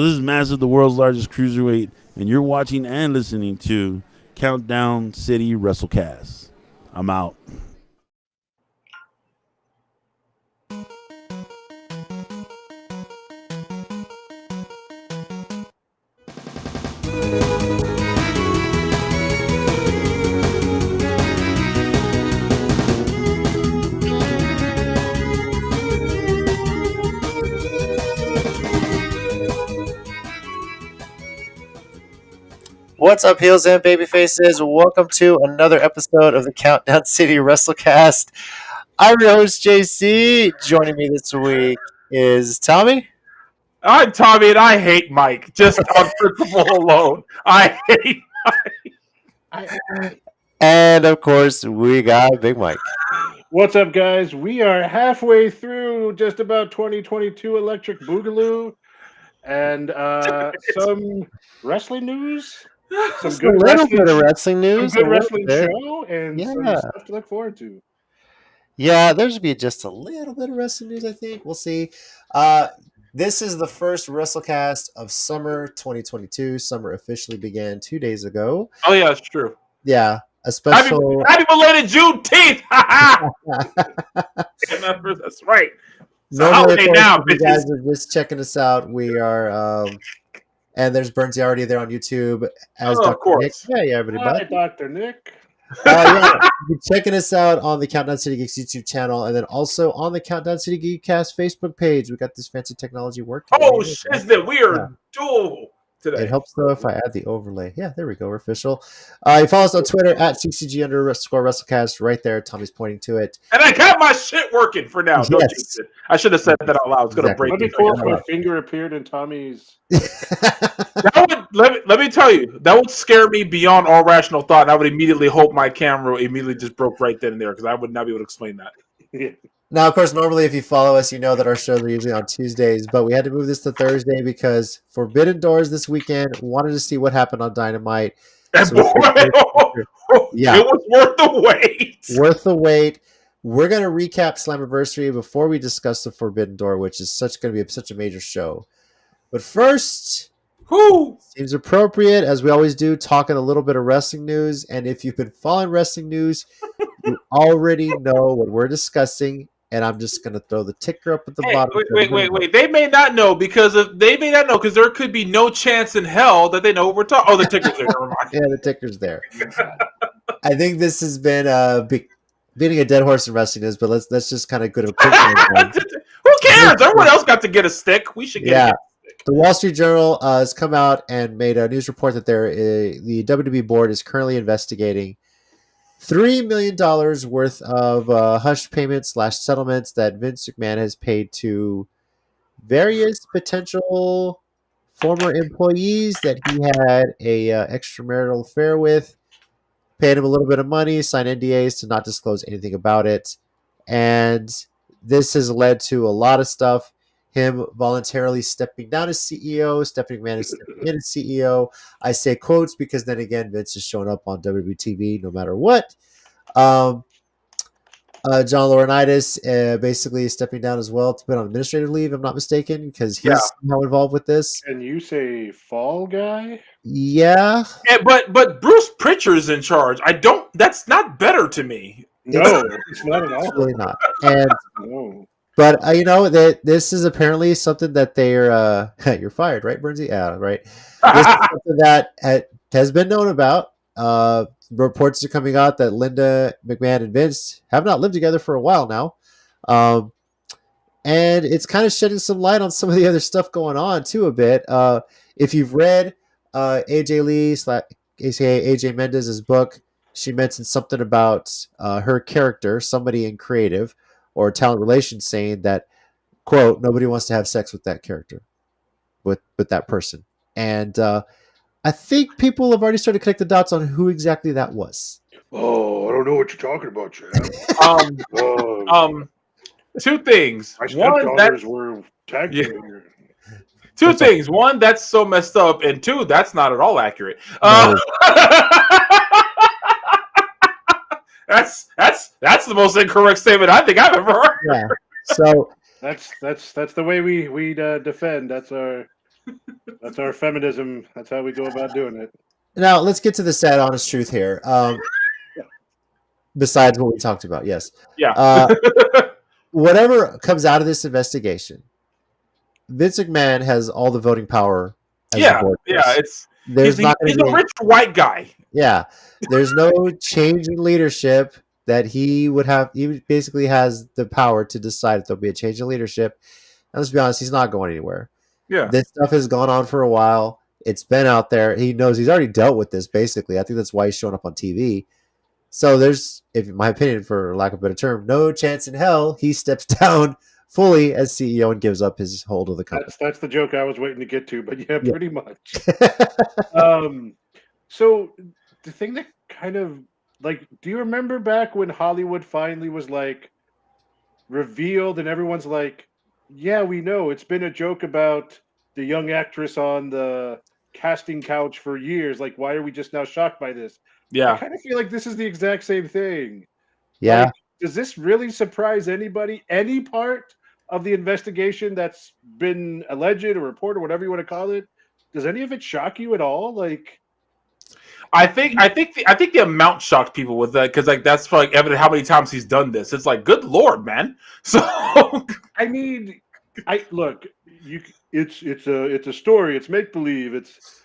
this is Massive, the world's largest cruiserweight, and you're watching and listening to Countdown City WrestleCast. I'm out. What's up, heels and babyfaces? Welcome to another episode of the Countdown City WrestleCast. I'm your host, JC. Joining me this week is Tommy. I'm Tommy, and I hate Mike, just on principle alone. I hate Mike. And, of course, we got Big Mike. What's up, guys? We are halfway through just about 2022 Electric Boogaloo and some wrestling news. Some good bit of wrestling news. Some good wrestling show and some stuff to look forward to. Yeah, there's be just a little bit of wrestling news, I think. We'll see. This is the first WrestleCast of summer 2022. Summer officially began 2 days ago. Oh, yeah, it's true. Yeah, a special... Happy belated Juneteenth! That's right. It's a holiday now, bitches. You guys are just checking us out. We are... and there's Bernsey already there on YouTube. As Dr. Of course. Nick. Yeah, everybody. Hi, Dr. Nick. You're checking us out on the Countdown City Geeks YouTube channel, and then also on the Countdown City Geekcast Facebook page. We got this fancy technology working. Oh, shit, we are dual today. It helps, though, if I add the overlay. Yeah, there we go. We're official. You follow us on Twitter at CCG_WrestleCast. Right there, Tommy's pointing to it. And I got my shit working for now. Don't jinx it. I should have said that out loud. It's going to break. That'd be cool if my finger appeared in Tommy's. Let me tell you, that would scare me beyond all rational thought. And I would immediately hope my camera immediately just broke right then and there because I would not be able to explain that. Yeah. Now, of course, normally if you follow us, you know that our shows are usually on Tuesdays, but we had to move this to Thursday because Forbidden Doors this weekend. Wanted to see what happened on Dynamite. It was worth the wait. Worth the wait. We're going to recap Slammiversary before we discuss the Forbidden Door, which is going to be such a major show. But first, seems appropriate, as we always do, talking a little bit of wrestling news. And if you've been following wrestling news, you already know what we're discussing. And I'm just going to throw the ticker up at the bottom. Wait. They may not know because there could be no chance in hell that they know what we're talking. Oh, the ticker's there. Never mind. Yeah, the ticker's there. I think this has been beating a dead horse in wrestling news, but let's just kind of go to a quick one. Who cares? Everyone else got to get a stick. We should get a stick. The Wall Street Journal has come out and made a news report that the WWE board is currently investigating $3 million worth of hush payments / settlements that Vince McMahon has paid to various potential former employees that he had a extramarital affair with, paid him a little bit of money, signed NDAs to not disclose anything about it. And this has led to a lot of stuff. Him voluntarily stepping down as CEO, Stephanie McMahon is stepping in as CEO. I say quotes because then again, Vince is showing up on WWE TV no matter what. John Laurinaitis basically is stepping down as well. It's been on administrative leave, if I'm not mistaken, because he's now involved with this. And you say Fall Guy? Yeah. But Bruce Pritchard's in charge. That's not better to me. No, it's not at all. It's really not. And no. But this is apparently something that they're you're fired, right, Bernsey? Yeah, right. This is something that has been known about. Reports are coming out that Linda McMahon and Vince have not lived together for a while now, and it's kind of shedding some light on some of the other stuff going on too a bit. If you've read AJ Lee, aka AJ Mendez's book, she mentioned something about her character, somebody in creative or talent relations, saying that, quote, nobody wants to have sex with that character, with that person. And I think people have already started to connect the dots on who exactly that was. Oh, I don't know what you're talking about, Chad. Two things. My stepdaughters were tagged here. Two things. One, that's so messed up, and two, that's not at all accurate. No. That's the most incorrect statement I think I've ever heard. Yeah. So that's the way we defend. That's our That's our feminism. That's how we go about doing it. Now let's get to the sad, honest truth here. Besides what we talked about, yes. Yeah. Whatever comes out of this investigation, Vince McMahon has all the voting power as the board does. He's a rich white guy. Yeah, there's no change in leadership that he would have. He basically has the power to decide if there'll be a change in leadership. And let's be honest, he's not going anywhere. Yeah, this stuff has gone on for a while. It's been out there. He knows he's already dealt with this. Basically, I think that's why he's showing up on TV. So there's, in my opinion, for lack of a better term, no chance in hell he steps down fully as CEO and gives up his hold of the company. That's the joke I was waiting to get to, but yeah. Pretty much. So the thing that kind of like, do you remember back when Hollywood finally was like revealed and everyone's like, yeah, we know it's been a joke about the young actress on the casting couch for years. Like, why are we just now shocked by this? Yeah. I kind of feel like this is the exact same thing. Yeah. Like, does this really surprise anybody? Any part of the investigation that's been alleged or reported, whatever you want to call it, does any of it shock you at all? Like, I think the amount shocked people with that because like that's like evident how many times he's done this. It's like, good lord, man. So I mean, it's a story. It's make believe. It's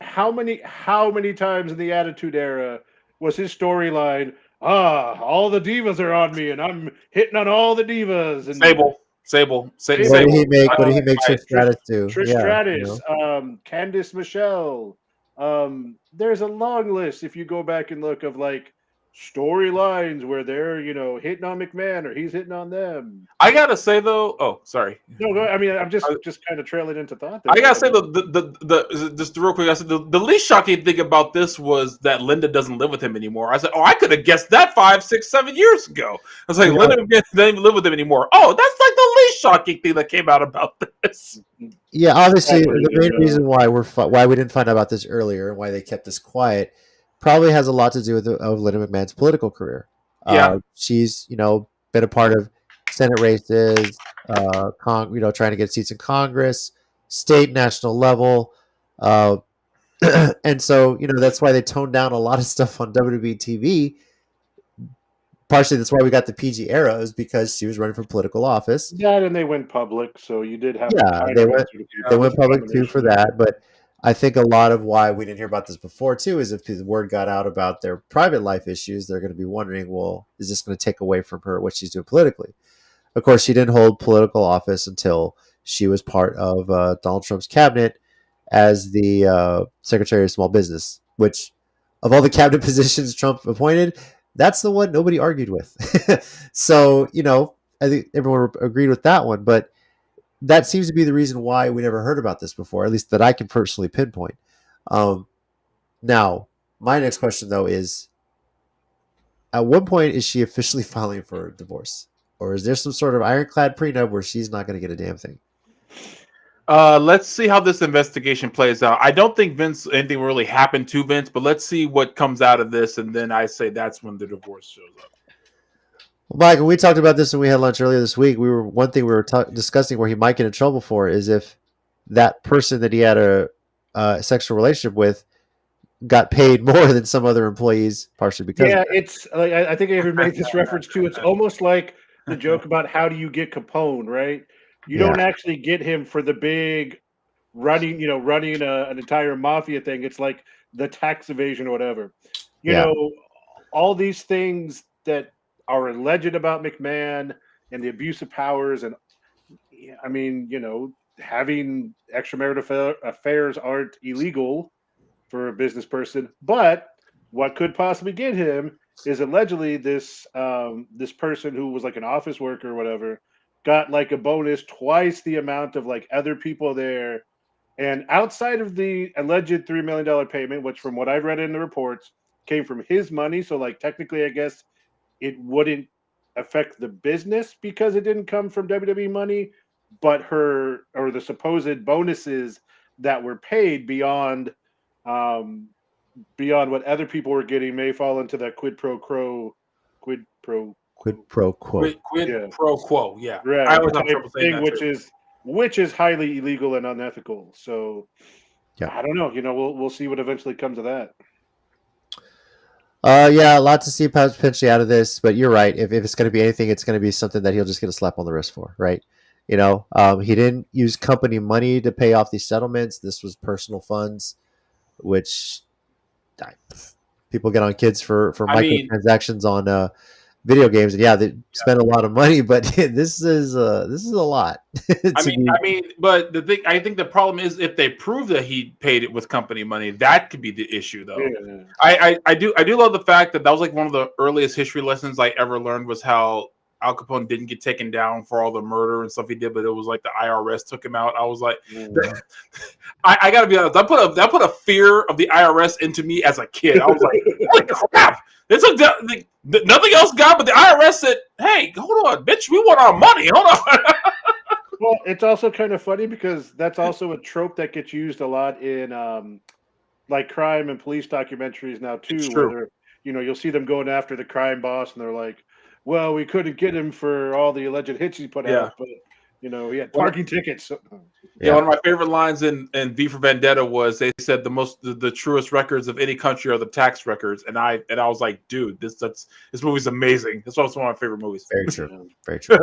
how many times in the Attitude Era was his storyline? All the divas are on me, and I'm hitting on all the divas. And Sable. What did he make? What did he make Trish Stratus do? Trish Stratus, Candice Michelle. There's a long list if you go back and look of like storylines where they're hitting on McMahon or he's hitting on them. I gotta say though, sorry. No, I mean I'm just kind of trailing into thought there. I gotta say the just real quick. I said the least shocking thing about this was that Linda doesn't live with him anymore. I said, I could have guessed that 5, 6, 7 years ago. I was like, Linda doesn't even live with him anymore. Oh, that's like the least shocking thing that came out about this. Yeah, obviously the main reason why we didn't find out about this earlier and why they kept this quiet probably has a lot to do with Linda McMahon's political career. She's been a part of Senate races, trying to get seats in Congress, state, national level, and so that's why they toned down a lot of stuff on WWE TV. Partially, that's why we got the PG era, is because she was running for political office. Yeah, and they went public, so you did have. They went public too for that, but I think a lot of why we didn't hear about this before too is if the word got out about their private life issues, they're going to be wondering, well, is this going to take away from her what she's doing politically? Of course, she didn't hold political office until she was part of Donald Trump's cabinet as the Secretary of Small Business, which of all the cabinet positions Trump appointed, that's the one nobody argued with. So, I think everyone agreed with that one, but that seems to be the reason why we never heard about this before, at least that I can personally pinpoint. Now, my next question, though, is at what point is she officially filing for divorce? Or is there some sort of ironclad prenup where she's not going to get a damn thing? Let's see how this investigation plays out. I don't think anything really happened to Vince, but let's see what comes out of this, and then I say that's when the divorce shows up. Well, Mike, we talked about this when we had lunch earlier this week. One thing we were discussing where he might get in trouble for is if that person that he had a sexual relationship with got paid more than some other employees, partially because it's like I think I even made this reference too. It's almost like the joke about how do you get Capone, right? You don't actually get him for the big running an entire mafia thing. It's like the tax evasion or whatever. You know, all these things that are alleged about McMahon and the abuse of powers. And I mean, having extramarital affairs aren't illegal for a business person, but what could possibly get him is allegedly this person who was like an office worker or whatever got like a bonus twice the amount of like other people there. And outside of the alleged $3 million payment, which from what I've read in the reports came from his money. So like technically, I guess it wouldn't affect the business because it didn't come from WWE money, but the supposed bonuses that were paid beyond what other people were getting may fall into that quid pro quo. Quid pro quo. Quid pro quo, yeah. Right. I always have trouble saying thing, that which too. is which is highly illegal and unethical. So Yeah. I don't know. We'll see what eventually comes of that. Yeah, a lot to see potentially out of this, but you're right. If it's going to be anything, it's going to be something that he'll just get a slap on the wrist for, right? He didn't use company money to pay off these settlements. This was personal funds, which people get on kids for microtransactions on video games, and they spend a lot of money, but this is a lot. But I think the problem is if they prove that he paid it with company money, that could be the issue, though. Yeah. I do love the fact that was like one of the earliest history lessons I ever learned was how Al Capone didn't get taken down for all the murder and stuff he did, but it was like the IRS took him out. I was like, I gotta be honest, that put a fear of the IRS into me as a kid. I was like, holy crap! Nothing else got, but the IRS said, "Hey, hold on, bitch, we want our money. Hold on." Well, it's also kind of funny because that's also a trope that gets used a lot in like crime and police documentaries now too. It's where true. you'll see them going after the crime boss, and they're like, "Well, we couldn't get him for all the alleged hits he put out, but he had parking tickets." So, one of my favorite lines in V for Vendetta was they said the truest records of any country are the tax records, and I was like, dude, this movie's amazing. It's also one of my favorite movies. Very true. Very true.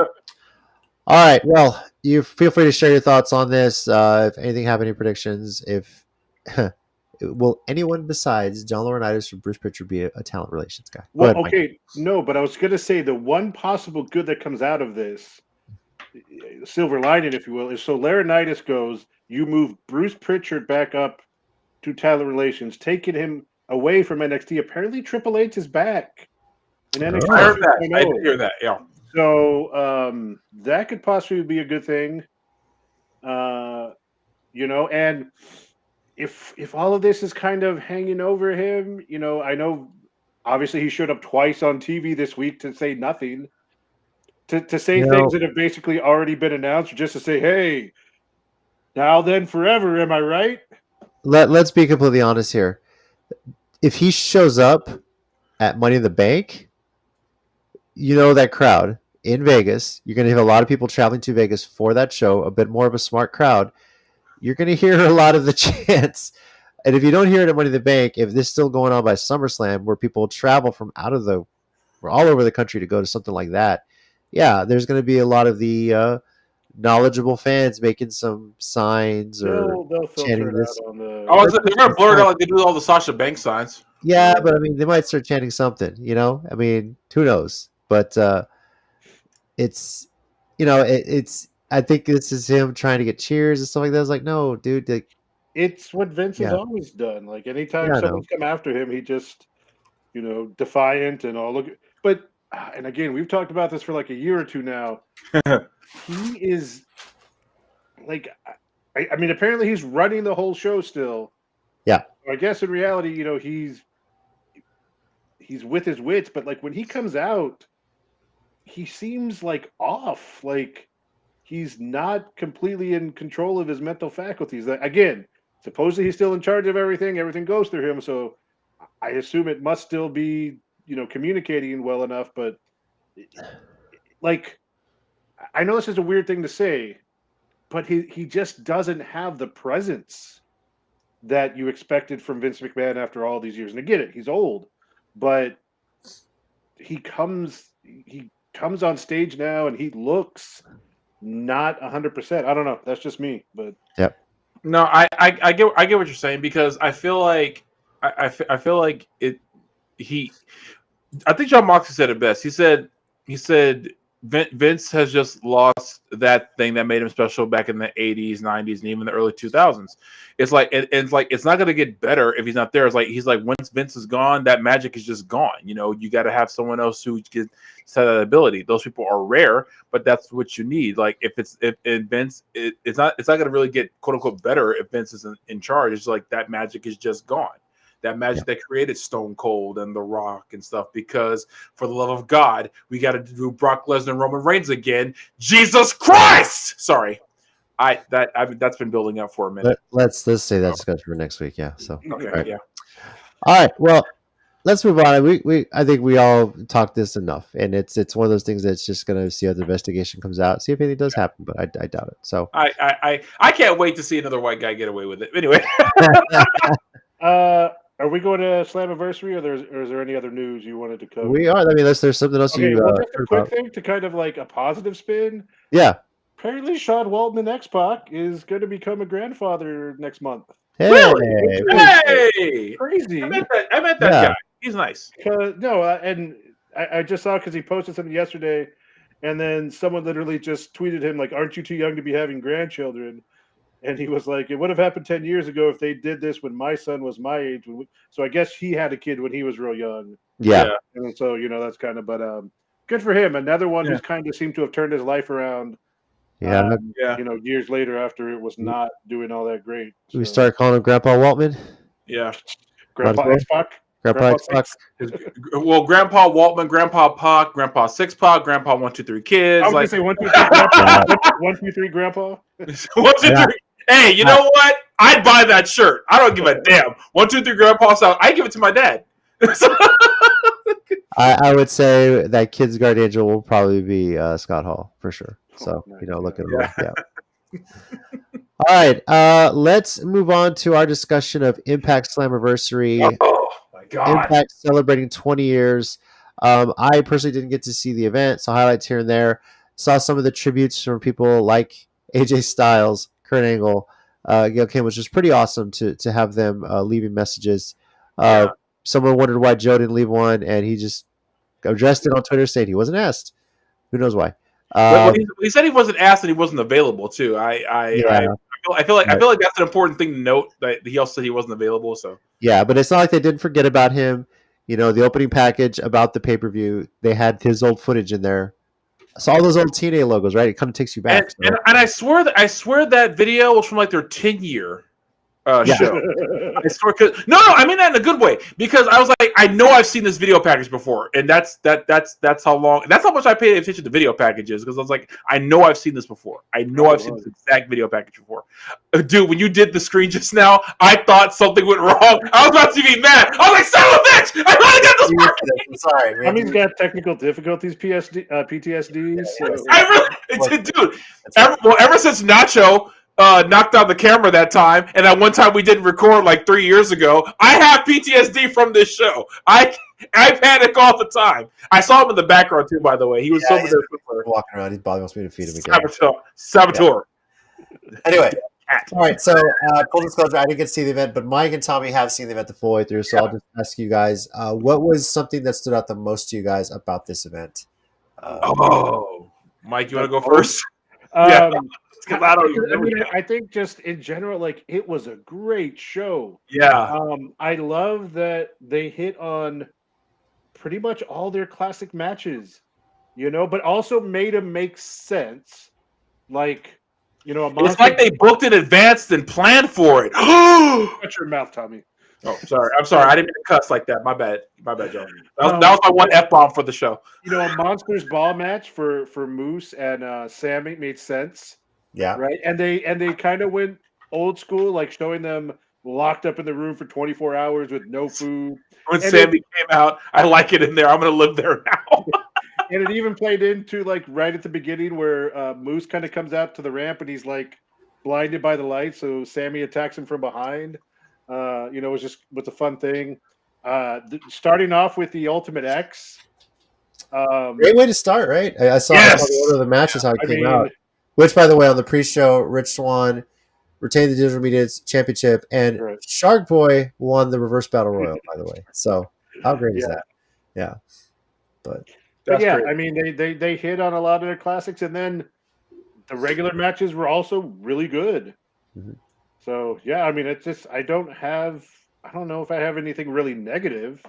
All right. Well, you feel free to share your thoughts on this. If anything have any predictions, will anyone besides John Laurinaitis or Bruce Pritchard be a talent relations guy? Well, ahead, okay, no, but I was going to say the one possible good that comes out of this, silver lining, if you will, is so Laurinaitis goes, you move Bruce Pritchard back up to talent relations, taking him away from NXT. Apparently, Triple H is back in NXT. I heard that. I did hear that. Yeah. So that could possibly be a good thing. And if all of this is kind of hanging over him, I know obviously he showed up twice on TV this week to say nothing, to say things that have basically already been announced, or just to say, hey, now then forever, am I right? Let's be completely honest here. If he shows up at Money in the Bank, that crowd in Vegas, you're going to have a lot of people traveling to Vegas for that show, a bit more of a smart crowd. You're going to hear a lot of the chants. And if you don't hear it at Money in the Bank, if this is still going on by SummerSlam, where people travel from all over the country to go to something like that, there's going to be a lot of the knowledgeable fans making some signs or they'll chanting this. On the... they're going to blur it out like they do all the Sasha Banks signs. Yeah, but they might start chanting something, who knows? But it's I think this is him trying to get cheers and stuff like that. It's like, no, dude. It's what Vince has always done. Like anytime someone's come after him, he just, defiant and all. But and again, we've talked about this for like a year or two now. He is like, apparently he's running the whole show still. Yeah. I guess in reality, he's with his wits, but like when he comes out, he seems like off. Like he's not completely in control of his mental faculties. Again, supposedly he's still in charge of everything. Everything goes through him. So I assume it must still be, communicating well enough. But like, I know this is a weird thing to say, but he just doesn't have the presence that you expected from Vince McMahon after all these years. And I get it, he's old, but he comes on stage now and he looks not 100%. I don't know. That's just me, but yep. No, I get what you're saying, because I feel like I feel like it. I think John Moxley said it best. He said Vince has just lost that thing that made him special back in the 80s, 90s, and even the early 2000s. It's like it's not going to get better if he's not there. He's like once Vince is gone, that magic is just gone. You got to have someone else who can set that ability. Those people are rare, but that's what you need. Like if Vince, it's not going to really get quote unquote better if Vince isn't in charge. It's like that magic is just gone. That magic that created Stone Cold and The Rock and stuff, because for the love of God, we got to do Brock Lesnar and Roman Reigns again. Jesus Christ! Sorry. That's been building up for a minute. Let's say that discussion for next week. Yeah. So okay. right. Yeah. All right. Well, let's move on. I think we all talked this enough, and it's one of those things that's just gonna see how the investigation comes out, see if anything does happen, but I doubt it. So I can't wait to see another white guy get away with it. Anyway, are we going to Slammiversary, or is there any other news you wanted to cover? we are. I mean, unless there's something else Okay, you well, just a heard quick about. thing to kind of like a positive spin. Yeah. Apparently, Sean Waltman and X-Pac is going to become a grandfather next month. Hey. really? Hey, Crazy. I met that guy. He's nice. And I just saw because he posted something yesterday, and then someone literally just tweeted him like, "Aren't you too young to be having grandchildren?" And he was like, "It would have happened 10 years ago if they did this when my son was my age." So I guess he had a kid when he was real young. Yeah. And so that's kind of, but good for him. Another one who's kind of seemed to have turned his life around. Yeah. Years later after it was not doing all that great. So. We started calling him Grandpa Waltman. Yeah. Grandpa X-Pac. Grandpa X-Pac. Well, Grandpa Waltman, Grandpa Pac, Grandpa Six Pac, Grandpa 123 Kids. I was gonna say 1, 2, 3, Grandpa. 1, 2, 3, Grandpa. 1, 2, 3. Hey, you know what? I'd buy that shirt. I don't give a damn. 1, 2, 3, Grandpa style. I give it to my dad. I would say that Kid's Guard Angel will probably be Scott Hall for sure. So look at him. Yeah. All right, let's move on to our discussion of Impact Slammiversary. Oh my god! Impact celebrating 20 years. I personally didn't get to see the event, so highlights here and there. Saw some of the tributes from people like AJ Styles, Kurt Angle, Gail Kim, which was pretty awesome to have them leaving messages. Someone wondered why Joe didn't leave one, and he just addressed it on Twitter saying he wasn't asked. Who knows why? He said he wasn't asked and he wasn't available too. I feel like that's an important thing to note that he also said he wasn't available. So yeah, but it's not like they didn't forget about him. The opening package about the pay-per-view, they had his old footage in there. So all those old TNA logos, right? It kind of takes you back. And I swear that video was from like their 10-year show. I swear, no, I mean that in a good way, because I was like, I know I've seen this video package before, and that's how long. That's how much I paid attention to video packages, because I was like, I know I've seen this before. I know I've seen this exact video package before. Dude, when you did the screen just now, I thought something went wrong. I was about to be mad. I was like, son of a bitch! I finally got this working. I'm sorry, man. I mean, he's got technical difficulties, PTSD. Dude, ever since Nacho knocked out the camera that time, and that one time we didn't record like 3 years ago, I have PTSD from this show. I panic all the time. I saw him in the background too, by the way. He was walking around. His body wants me to feed him again. Saboteur. Yeah. Anyway, all right. So full disclosure, I didn't get to see the event, but Mike and Tommy have seen the event the full way through. So I'll just ask you guys, what was something that stood out the most to you guys about this event? Mike, you want to go first? I think just in general, like, it was a great show. Yeah. I love that they hit on pretty much all their classic matches, but also made them make sense. Like, it's like they booked in advance and planned for it. Shut your mouth, Tommy. Oh, sorry. I'm sorry. I didn't mean to cuss like that. My bad, Joe. That was my one F-bomb for the show. A Monsters Ball match for Moose and Sammy made sense. Yeah. Right. And they kind of went old school, like showing them locked up in the room for 24 hours with no food. When Sammy came out, I like it in there. I'm going to live there now. And it even played into like right at the beginning where Moose kind of comes out to the ramp and he's like blinded by the light. So Sammy attacks him from behind. It was a fun thing. Starting off with the Ultimate X. Great way to start, right? I saw the order of the matches, how it came out. Which, by the way, on the pre-show, Rich Swann retained the Digital Media Championship, and Shark Boy won the Reverse Battle Royal, by the way. So, how great is that? Yeah. But yeah, great. I mean, they hit on a lot of their classics, and then the regular matches were also really good. Mm-hmm. So, yeah, I mean, it's just, I don't know if I have anything really negative.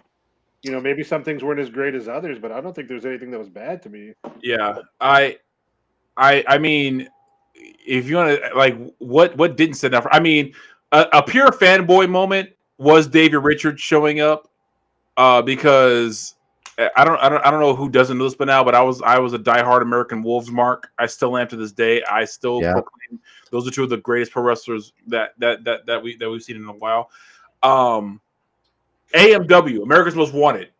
Maybe some things weren't as great as others, but I don't think there's anything that was bad to me. Yeah, I mean, if you want to, like, what didn't stand out? I mean, a pure fanboy moment was David Richards showing up, because I don't know who doesn't know this by now, but I was a diehard American Wolves mark. I still am to this day. I still proclaim those are two of the greatest pro wrestlers that we've seen in a while. AMW, America's Most Wanted,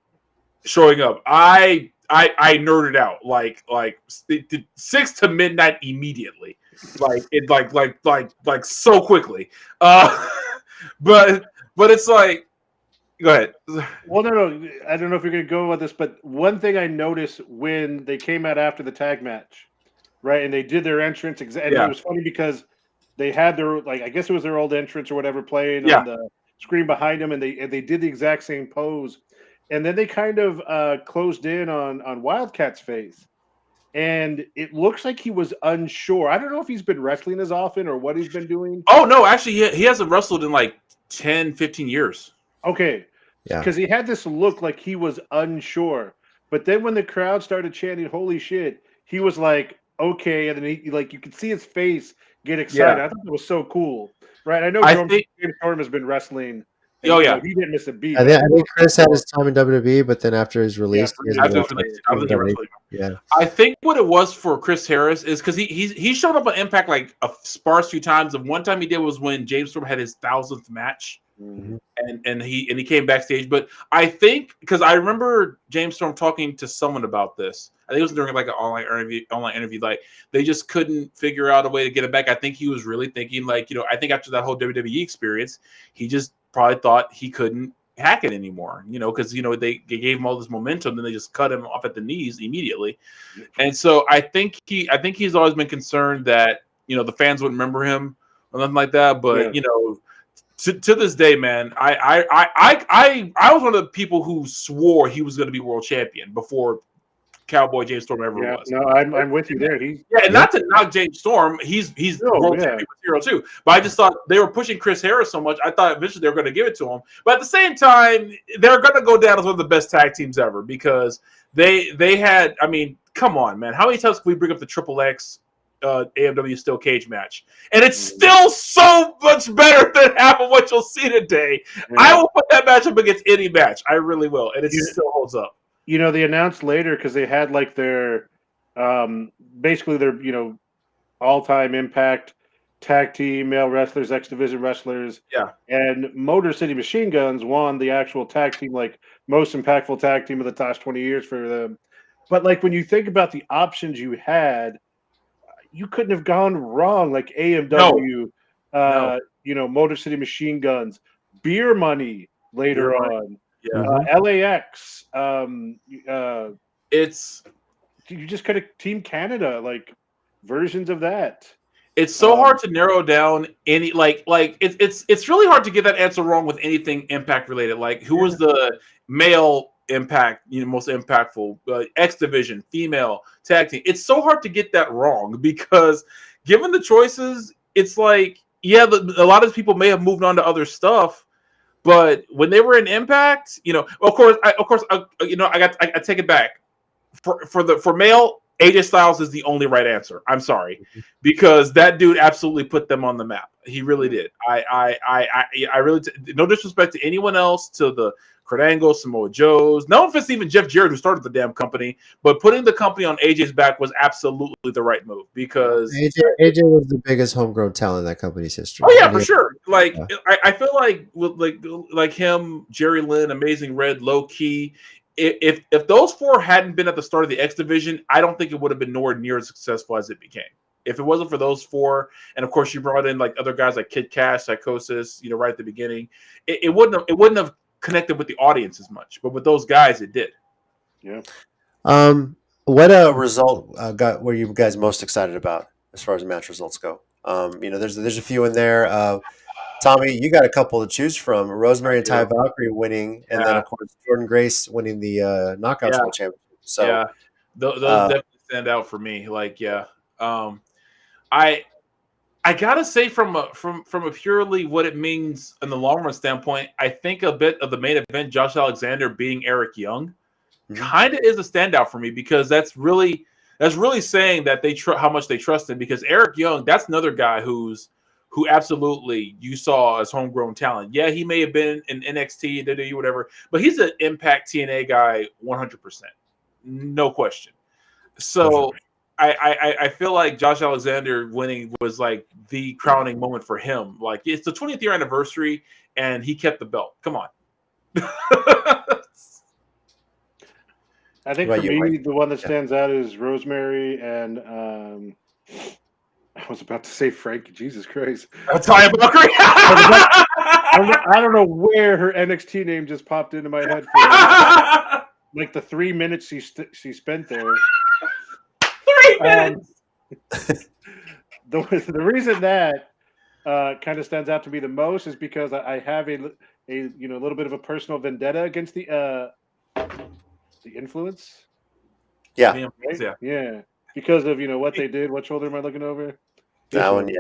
showing up. I nerded out like it did 6 to midnight immediately, like so quickly. But it's like, go ahead. Well, no. I don't know if you're going to go about this, but one thing I noticed when they came out after the tag match, right, and they did their entrance, and it was funny because they had their, like, I guess it was their old entrance or whatever playing on the screen behind them, and they did the exact same pose, and then they kind of closed in on Wildcat's face, and it looks like he was unsure. I don't know if he's been wrestling as often or what he's been doing. Oh no, actually, he hasn't wrestled in like 10, 15 years. Okay. Yeah. Because he had this look like he was unsure. But then when the crowd started chanting, holy shit, he was like, okay. And then he, like, you could see his face get excited. Yeah. I thought it was so cool. Right. I know James Storm has been wrestling. Oh, yeah. He didn't miss a beat. I think Chris had his time in WWE, but then after his release, I think what it was for Chris Harris is because he showed up on Impact like a sparse few times. And one time he did was when James Storm had his 1000th match. Mm-hmm. And he came backstage, but I think because I remember James Storm talking to someone about this. I think it was during like an online interview. Like they just couldn't figure out a way to get it back. I think he was really thinking like, I think after that whole WWE experience, he just probably thought he couldn't hack it anymore. Because they gave him all this momentum, then they just cut him off at the knees immediately. And so I think he's always been concerned that the fans wouldn't remember him or nothing like that. But To this day, man, I was one of the people who swore he was going to be world champion before Cowboy James Storm ever was. No, I'm with you there. And not to knock James Storm, he's world champion material too. But I just thought they were pushing Chris Harris so much. I thought eventually they were going to give it to him. But at the same time, they're going to go down as one of the best tag teams ever because they had. I mean, come on, man. How many times can we bring up the Triple X AEW Steel Cage match, and it's still so much better than half of what you'll see today. Yeah. I will put that match up against any match. I really will, and it still holds up. They announced later because they had like their basically their all-time Impact tag team male wrestlers, X Division wrestlers, and Motor City Machine Guns won the actual tag team, like most impactful tag team of the last 20 years for them. But like when you think about the options you had, you couldn't have gone wrong. Like AMW, Motor City Machine Guns, Beer Money later on, LAX. You just could have Team Canada, like versions of that. It's so hard to narrow down any it's really hard to get that answer wrong with anything Impact related. Like who was the male Impact, most impactful X Division female tag team? It's so hard to get that wrong because given the choices, it's like a lot of people may have moved on to other stuff, but when they were in Impact, I take it back for male. AJ Styles is the only right answer. I'm sorry, because that dude absolutely put them on the map. He really did. I really no disrespect to anyone else, to the Kurt Angle, Samoa Joes, no offense, even Jeff Jarrett, who started the damn company, but putting the company on AJ's back was absolutely the right move because AJ was the biggest homegrown talent in that company's history. Oh yeah, for sure. Like I feel like with like him, Jerry Lynn, Amazing Red, Low Key. If those four hadn't been at the start of the X Division, I don't think it would have been nowhere near as successful as it became. If it wasn't for those four, and of course you brought in like other guys like Kid Cash, Psychosis, right at the beginning, it wouldn't have connected with the audience as much. But with those guys, it did. Yeah. What result were you guys most excited about as far as match results go? There's a few in there. Tommy, you got a couple to choose from. Rosemary and Ty Valkyrie winning, and then of course Jordan Grace winning the Knockouts World Championship. So those definitely stand out for me. I gotta say from a purely what it means in the long run standpoint, I think a bit of the main event, Josh Alexander being Eric Young, kind of is a standout for me because that's really saying that how much they trust him. Because Eric Young, that's another guy who absolutely you saw as homegrown talent. Yeah, he may have been in NXT, WWE, whatever, but he's an Impact TNA guy 100%. No question. So I feel like Josh Alexander winning was like the crowning moment for him. Like it's the 20th year anniversary and he kept the belt. Come on. I think What for about you, me, Mike? the one that Yeah. stands out is Rosemary and I was about to say Frankie. Jesus Christ! Taya Valkyrie. I don't know where her NXT name just popped into my head for like the 3 minutes she spent there. 3 minutes. The reason that kind of stands out to me the most is because I have a little bit of a personal vendetta against the influence. Yeah, Right? Yeah, because of what they did. What shoulder am I looking over? that one. Yeah,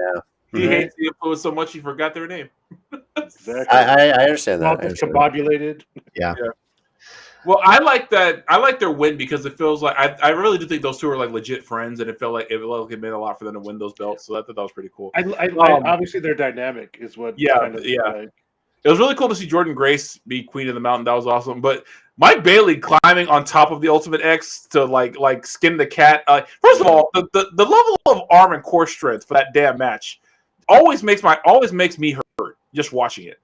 He Right? hates the influence so much he forgot their name. Exactly. I understand All that. I understand that. discombobulated. Yeah. Well, I like that. I like their win because it feels like I really do think those two are like legit friends, and it felt like it meant a lot for them to win those belts. So I thought that was pretty cool. I obviously their dynamic is what kind of like. It was really cool to see Jordan Grace be Queen of the Mountain. That was awesome. But Mike Bailey climbing on top of the Ultimate X to like skin the cat. First of all, the level of arm and core strength for that damn match always makes me hurt just watching it.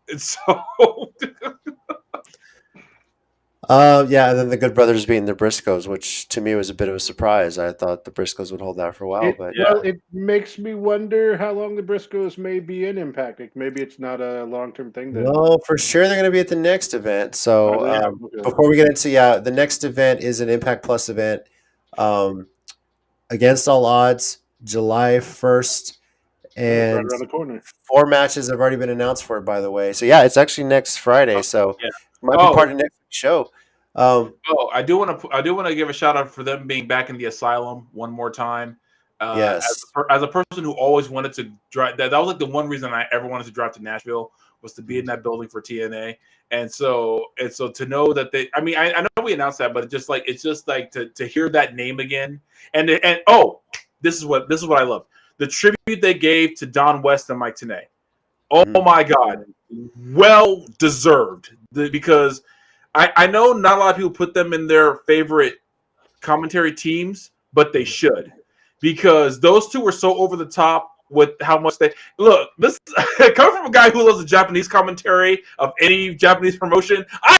It's so. Yeah, and then the Good Brothers being the Briscoes, which to me was a bit of a surprise. I thought the Briscoes would hold that for a while, but Well, it makes me wonder how long the Briscoes may be in Impact. Like, maybe it's not a long-term thing. Then. no, for sure they're going to be at the next event. So Okay. before we get into the next event is an Impact Plus event, against all odds, July 1st, and right around the corner. 4 matches have already been announced for it. By the way, so yeah, it's actually next Friday. So Yeah. might be part of next week's show. I do want to give a shout out for them being back in the asylum one more time. Yes. As a person who always wanted to drive, that was like the one reason I ever wanted to drive to Nashville was to be in that building for TNA. And so to know that I know we announced that, but it's just like to hear that name again. And this is what I love. The tribute they gave to Don West and Mike Tenay. Oh my God. Well deserved. Because I know not a lot of people put them in their favorite commentary teams, but they should, because those two were so over the top with how much they look. This coming from a guy who loves the Japanese commentary of any Japanese promotion. I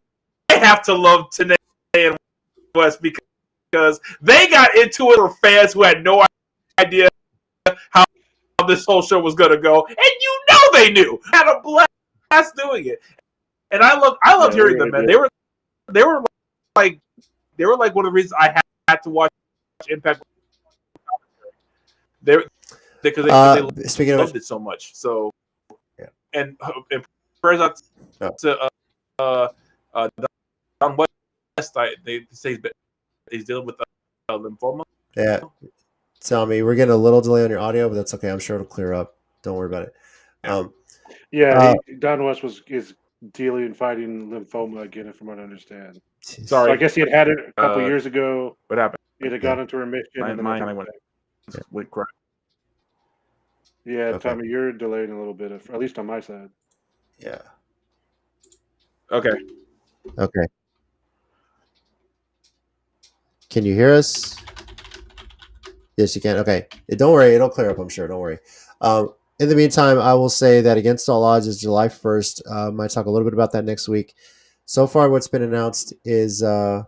have to love Tenay and West because they got into it for fans who had no idea how this whole show was going to go, and they knew. Had a blast doing it, and I loved hearing them, man. They were like one of the reasons I had to watch Impact. Because they loved it so much. So, and prayers out to Don West. They say he's dealing with lymphoma. Yeah, Tommy, we're getting a little delay on your audio, but that's okay. I'm sure it'll clear up. Don't worry about it. Don West is dealing and fighting lymphoma again, from what I understand. Sorry, so I guess he had it a couple years ago. What happened? It had gone into remission. Mine kind of went crap. Yeah, okay. Tommy, you're delaying a little bit, at least on my side. Yeah. Okay. Can you hear us? Yes, you can. Okay. Don't worry. It'll clear up, I'm sure. Don't worry. In the meantime, I will say that Against All Odds is July 1st. Might talk a little bit about that next week. So far, what's been announced is Sami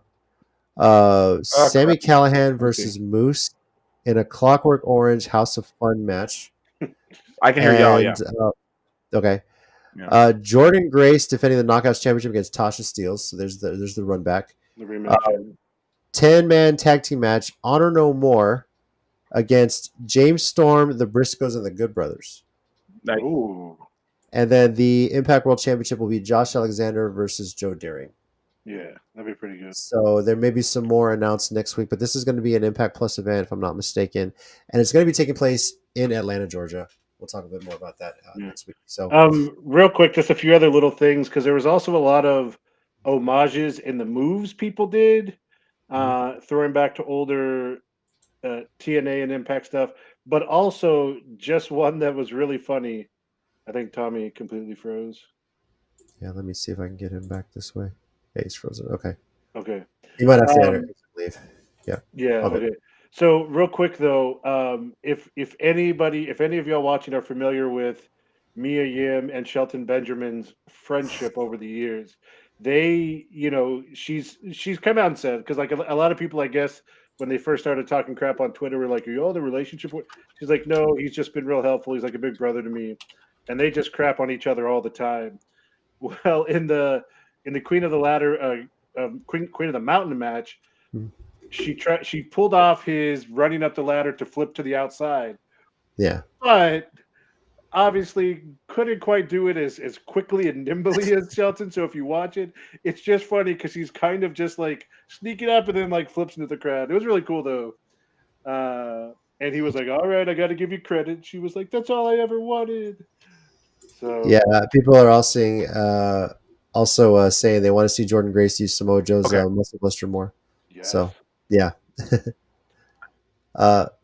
Callihan versus Moose in a Clockwork Orange House of Fun match. I can hear y'all, yeah. Okay. Yeah. Jordan Grace defending the Knockouts Championship against Tasha Steelz. So there's the run back. The rematch. 10-man tag team match, Honor No More, against James Storm, the Briscoes, and the Good Brothers. Nice. Ooh. And then the Impact World Championship will be Josh Alexander versus Joe Deering. Yeah, that'd be pretty good. So there may be some more announced next week, but this is going to be an Impact Plus event, if I'm not mistaken. And it's going to be taking place in Atlanta, Georgia. We'll talk a bit more about that next week. So, real quick, just a few other little things, because there was also a lot of homages in the moves people did, throwing back to older TNA and Impact stuff, but also just one that was really funny. I think Tommy completely froze. Yeah, let me see if I can get him back this way. Yeah, he's frozen. Okay. He might have to leave. Yeah. Okay. So real quick though, if any of y'all watching are familiar with Mia Yim and Shelton Benjamin's friendship over the years, they, she's come out and said, because like a lot of people, I guess, when they first started talking crap on Twitter, were like, "Are you all the relationship?" She's like, "No, he's just been real helpful. He's like a big brother to me," and they just crap on each other all the time. Well, in the Queen of the Ladder, Queen of the Mountain match, she pulled off his running up the ladder to flip to the outside. Yeah. But obviously couldn't quite do it as quickly and nimbly as Shelton. So if you watch it, it's just funny because he's kind of just like sneaking up and then like flips into the crowd. It was really cool though. And he was like, "All right, I got to give you credit." She was like, "That's all I ever wanted." So Yeah, people are also saying they want to see Jordan Grace use Samoa Joe's muscle buster more. yes. So yeah.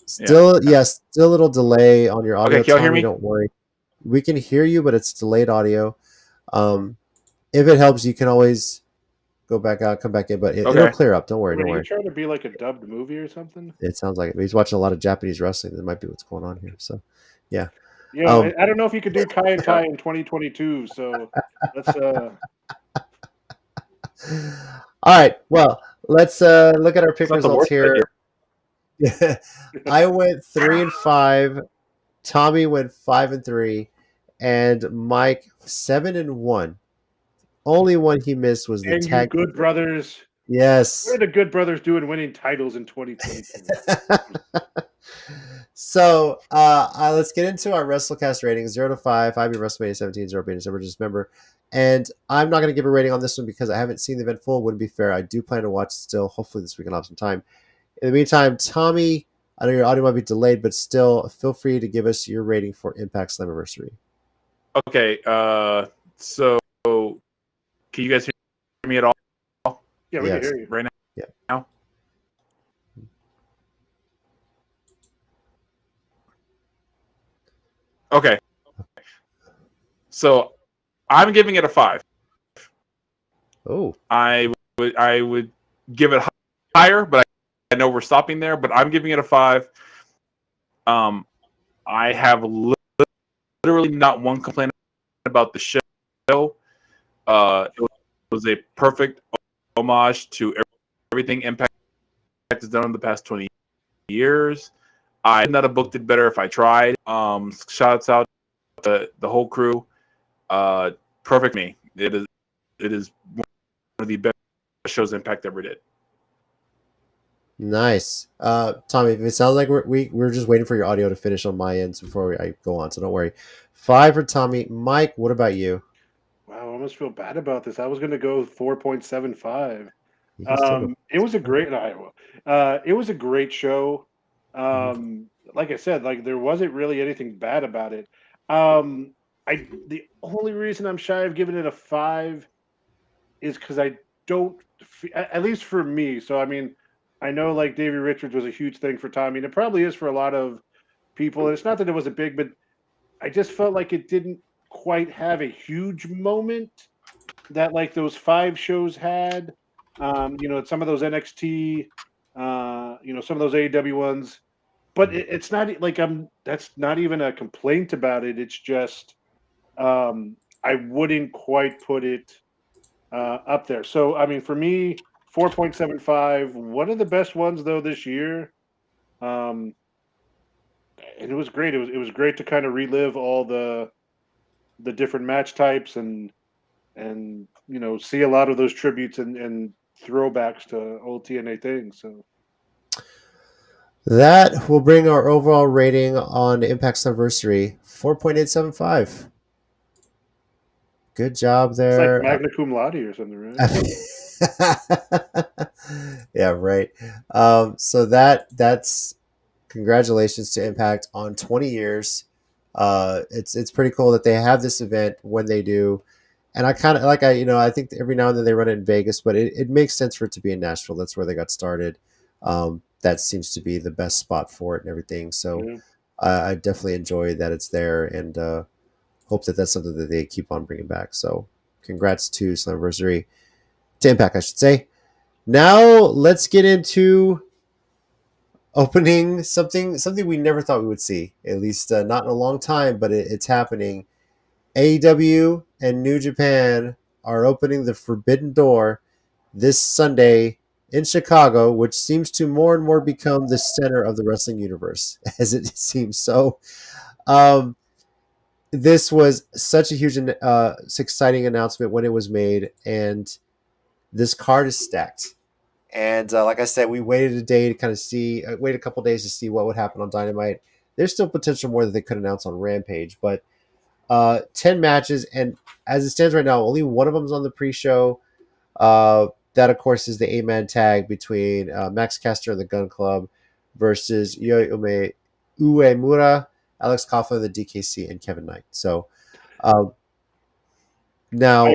Still a little delay on your audio. Okay, can y'all hear Tommy, me? don't worry. We can hear you, but it's delayed audio. If it helps, you can always go back out, come back in, but it'll clear up. Don't worry, Are don't you worry. trying to be like a dubbed movie or something? It sounds like it. He's watching a lot of Japanese wrestling. That might be what's going on here. So, yeah. Yeah, I don't know if you could do Kai and Kai in 2022. So let's. All right. Well, let's look at our pick results here. I went 3-5. Tommy went 5-3, and Mike 7-1. Only one he missed was the and tag. You good brothers. Yes. What are the good brothers doing winning titles in 2022? So let's get into our WrestleCast ratings. 0 to 5. I beat WrestleMania 17, 0 being December, just member. And I'm not going to give a rating on this one because I haven't seen the event full. Wouldn't be fair. I do plan to watch it still. Hopefully this week I'll have some time. In the meantime, Tommy, I know your audio might be delayed, but still feel free to give us your rating for Impact Slammiversary. Okay, so can you guys hear me at all? Yeah, we can hear you right now. Yeah. Now? Okay. So I'm giving it a 5. Oh. I would give it higher, but I know we're stopping there. But I'm giving it a 5. I have literally not one complaint about the show. It was a perfect homage to everything Impact has done in the past 20 years. I could not have booked it better if I tried. Shouts out to the whole crew. Perfect me. It is one of the best shows Impact ever did. Nice. Tommy, if it sounds like we're just waiting for your audio to finish on my end before I go on, so don't worry. 5 for Tommy. Mike, what about you? Wow, I almost feel bad about this. I was going to go 4.75. It was a great it was a great show. Like I said, like there wasn't really anything bad about it. The only reason I'm shy of giving it a 5 is because I don't, at least for me. So I mean, I know like Davey Richards was a huge thing for Tommy, and it probably is for a lot of people. And it's not that it was a big, but I just felt like it didn't quite have a huge moment that like those 5 shows had. Some of those NXT, some of those AEW ones, but it's not like that's not even a complaint about it. It's just I wouldn't quite put it up there. So I mean, for me, 4.75. One of the best ones though this year, and it was great. It was great to kind of relive all the different match types and see a lot of those tributes and throwbacks to old TNA things. So that will bring our overall rating on Impact Slammiversary 4.875. Good job there. It's like magna cum laude or something, right? Yeah, right. So that's congratulations to Impact on 20 years. It's pretty cool that they have this event when they do. And I kind of I think every now and then they run it in Vegas, but it makes sense for it to be in Nashville. That's where they got started. That seems to be the best spot for it and everything. So I definitely enjoy that it's there and hope that that's something that they keep on bringing back. So congrats to Slammiversary, to Impact, I should say. Now let's get into opening something we never thought we would see, at least not in a long time, but it's happening. AEW and New Japan are opening the Forbidden Door this Sunday in Chicago, which seems to more and more become the center of the wrestling universe, as it seems. So, this was such a huge, exciting announcement when it was made, and this card is stacked. And like I said, we waited a day to kind of see, waited a couple days to see what would happen on Dynamite. There's still potential more that they could announce on Rampage, but 10 matches, and as it stands right now, only one of them is on the pre-show. That, of course, is the 8-man tag between Max Caster and the Gun Club versus Yoi Uemura, Alex Coughlin, the DKC, and Kevin Knight. So now...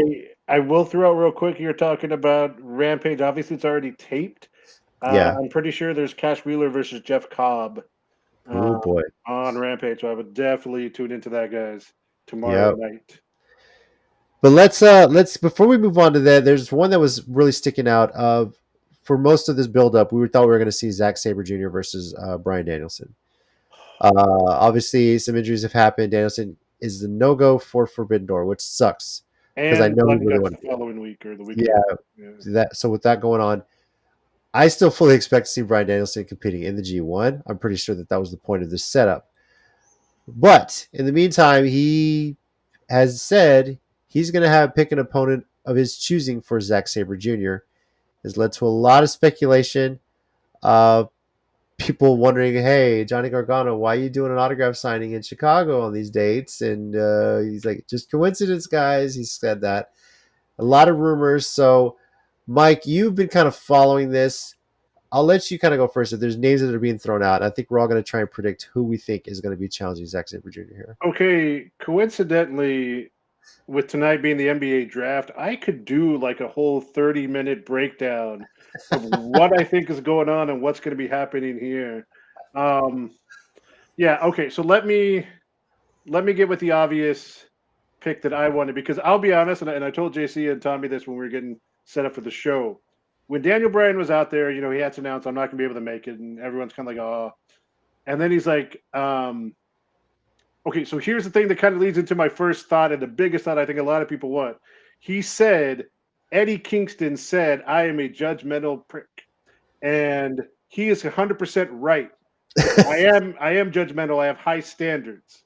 I will throw out real quick, you're talking about Rampage. Obviously, it's already taped. Yeah. I'm pretty sure there's Cash Wheeler versus Jeff Cobb Oh, boy. on Rampage. So I would definitely tune into that, guys, tomorrow night. But let's before we move on to that, there's one that was really sticking out. For most of this build-up, we thought we were going to see Zack Sabre Jr. versus Bryan Danielson. Obviously, some injuries have happened. Danielson is the no-go for Forbidden Door, which sucks. Because I know he really wanted the following week or the week. Yeah. So with that going on, I still fully expect to see Bryan Danielson competing in the G1. I'm pretty sure that was the point of this setup. But in the meantime, he has said he's going to pick an opponent of his choosing for Zack Sabre Jr. Has led to a lot of speculation. People wondering, hey, Johnny Gargano, why are you doing an autograph signing in Chicago on these dates? And he's like, just coincidence, guys. He said that. A lot of rumors. So, Mike, you've been kind of following this. I'll let you kind of go first. If there's names that are being thrown out, I think we're all going to try and predict who we think is going to be challenging Zack Sabre Jr. here. Okay, coincidentally, with tonight being the NBA draft, I could do like a whole 30-minute breakdown of what I think is going on and what's going to be happening here. Yeah, okay, so let me get with the obvious pick that I wanted, because I'll be honest, and I told JC and Tommy this when we were getting set up for the show. When Daniel Bryan was out there, he had to announce, I'm not going to be able to make it, and everyone's kind of like, oh. And then he's like, okay, so here's the thing that kind of leads into my first thought and the biggest thought I think a lot of people want. He said, Eddie Kingston said, I am a judgmental prick. And he is 100% right. I am judgmental. I have high standards.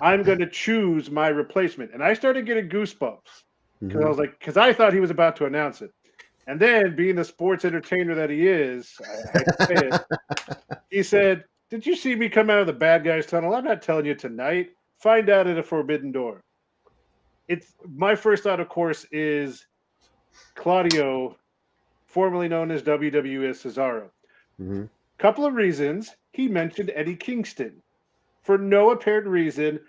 I'm going to choose my replacement. And I started getting goosebumps because I was like, because I thought he was about to announce it. And then, being the sports entertainer that he is, I had to say it, he said, did you see me come out of the bad guys tunnel? I'm not telling you tonight. Find out at a Forbidden Door. It's my first thought, of course, is Claudio, formerly known as WWE Cesaro. Couple of reasons. He mentioned Eddie Kingston for no apparent reason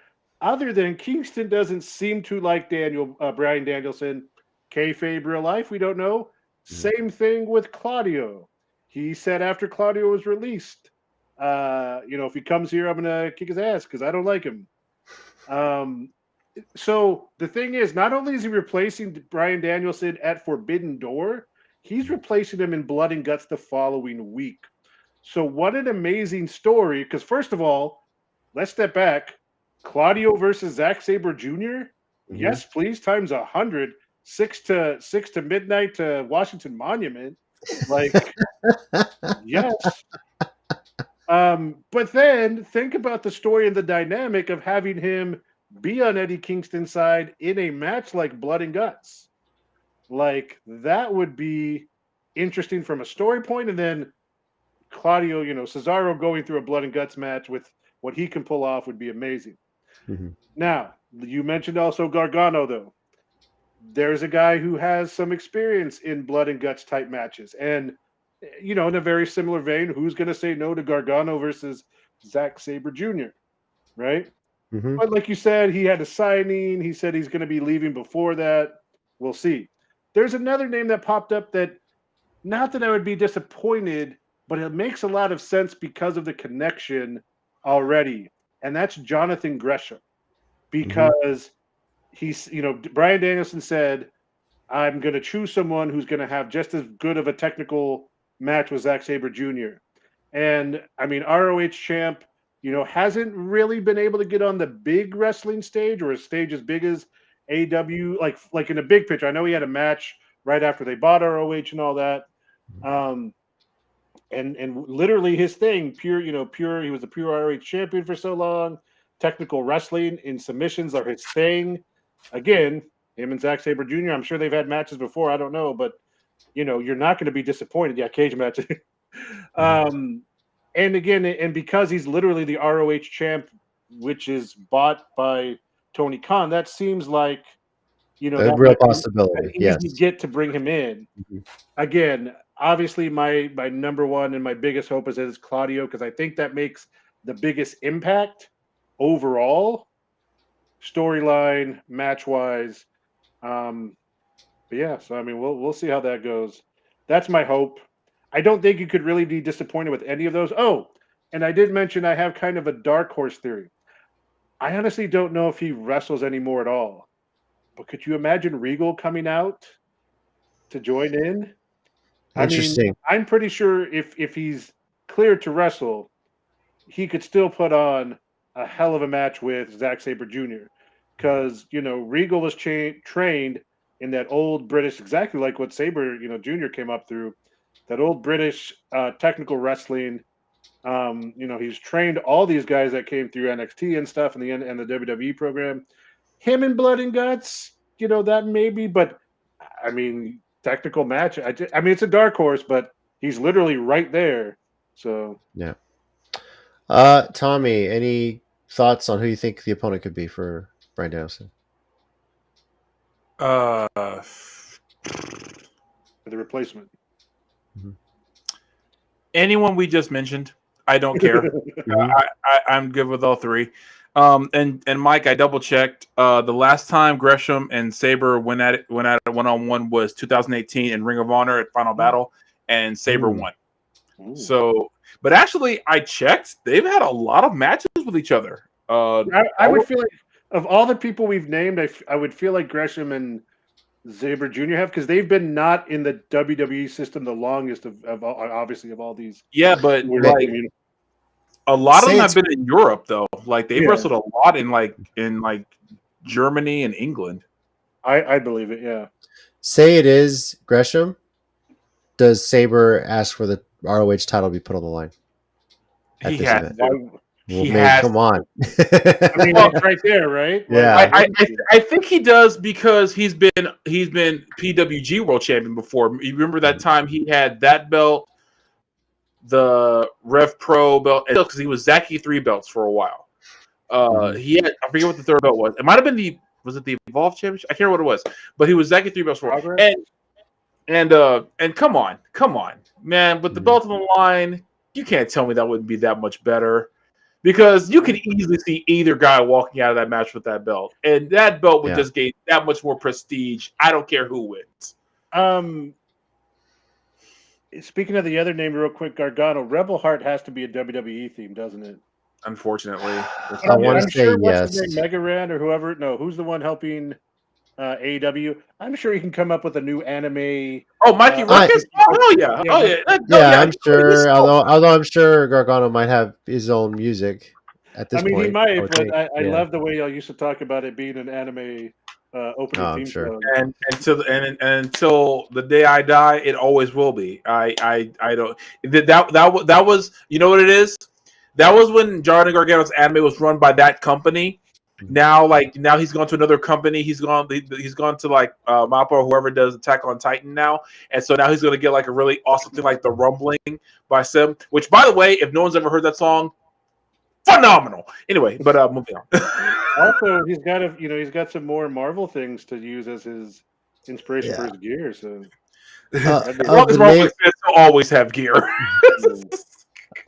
other than Kingston doesn't seem to like Bryan Danielson. Kayfabe real life, we don't know. Same thing with Claudio. He said after Claudio was released, if he comes here, I'm going to kick his ass because I don't like him. So the thing is, not only is he replacing Bryan Danielson at Forbidden Door, he's replacing him in Blood and Guts the following week. So what an amazing story. Because first of all, let's step back. Claudio versus Zack Sabre Jr.? Yes, please, times 100. 6 to midnight to Washington Monument. Like, yes. But then think about the story and the dynamic of having him be on Eddie Kingston's side in a match like Blood and Guts. Like, that would be interesting from a story point. And then Claudio, Cesaro going through a Blood and Guts match with what he can pull off would be amazing. Now, you mentioned also Gargano, though. There's a guy who has some experience in Blood and Guts type matches. And, in a very similar vein, who's going to say no to Gargano versus Zack Sabre Jr., right? But like you said, he had a signing. He said he's going to be leaving before that. We'll see. There's another name that popped up that, not that I would be disappointed, but it makes a lot of sense because of the connection already. And that's Jonathan Gresham. Because he's, Bryan Danielson said, I'm going to choose someone who's going to have just as good of a technical match with Zack Sabre Jr. And, ROH champ, hasn't really been able to get on the big wrestling stage or a stage as big as AEW, like in the big picture. I know he had a match right after they bought ROH and all that. And literally his thing, pure. He was the pure ROH champion for so long. Technical wrestling and submissions are his thing. Again, him and Zack Sabre Jr. I'm sure they've had matches before. I don't know, but you're not going to be disappointed. Yeah, cage match. And again, and because he's literally the ROH champ, which is bought by Tony Khan, that seems like a that real might be possibility. an Yes. easy get to bring him in. Again, obviously my number one and my biggest hope is Claudio, because I think that makes the biggest impact overall, storyline, match wise. But yeah, so I mean, we'll see how that goes. That's my hope. I don't think you could really be disappointed with any of those. Oh, and I did mention I have kind of a dark horse theory. I honestly don't know if he wrestles anymore at all. But could you imagine Regal coming out to join in? Interesting. I mean, I'm pretty sure if he's cleared to wrestle, he could still put on a hell of a match with Zack Sabre Jr. Because, Regal was trained in that old British, exactly like what Sabre, Jr. came up through, that old British technical wrestling. He's trained all these guys that came through NXT and stuff and the WWE program. Him in Blood and Guts, that maybe, but I mean, technical match. I mean, it's a dark horse, but he's literally right there. So yeah. Tommy, any thoughts on who you think the opponent could be for Bryan Danielson? Uh, the replacement. anyone we just mentioned, I don't care. I'm good with all three. And Mike, I double checked. The last time Gresham and Sabre went at it 1-on-1 was 2018 in Ring of Honor at Final Battle, and Sabre won. So, but actually, I checked. They've had a lot of matches with each other. I would feel like of all the people we've named, I would feel like Gresham and Sabre Jr. have, because they've been not in the WWE system the longest of obviously of all these. Yeah, but like a lot of them have been in Europe though. Like they've wrestled a lot in Germany and England. I believe it. Yeah. Say it is Gresham. Does Sabre ask for the ROH title to be put on the line? He has to. Come on. I mean, it's right there, right? Yeah. I think he does, because he's been PWG World Champion before. You remember that time he had that belt, the Rev Pro belt, because he was Zaki 3 belts for a while. He had, I forget what the third belt was. It might have been was it the Evolve Championship? I can't remember what it was, but he was Zaki 3 belts for a while. And come on, man, with the belt on the line, you can't tell me that wouldn't be that much better. Because you could easily see either guy walking out of that match with that belt. And that belt would just gain that much more prestige. I don't care who wins. Speaking of the other name real quick, Gargano, Rebel Heart has to be a WWE theme, doesn't it? Unfortunately. I want to say yes. Mega Ran or whoever. No, who's the one helping AEW? I'm sure he can come up with a new anime. Oh, Mikey Ruckus? Oh yeah. I'm sure. Although I'm sure Gargano might have his own music at this point. I mean, he might, but I love the way y'all used to talk about it being an anime opening theme song. And until the day I die, it always will be. I don't. That was, you know what it is? That was when Jordan Gargano's anime was run by that company. Now he's gone to another company. He's gone to like Mappa or whoever does Attack on Titan now, and so now he's going to get like a really awesome thing like The Rumbling by Sim. Which, by the way, if no one's ever heard that song, phenomenal. Anyway, but moving on. Also, he's got some more Marvel things to use as his inspiration for his gear. So, Marvel always have gear.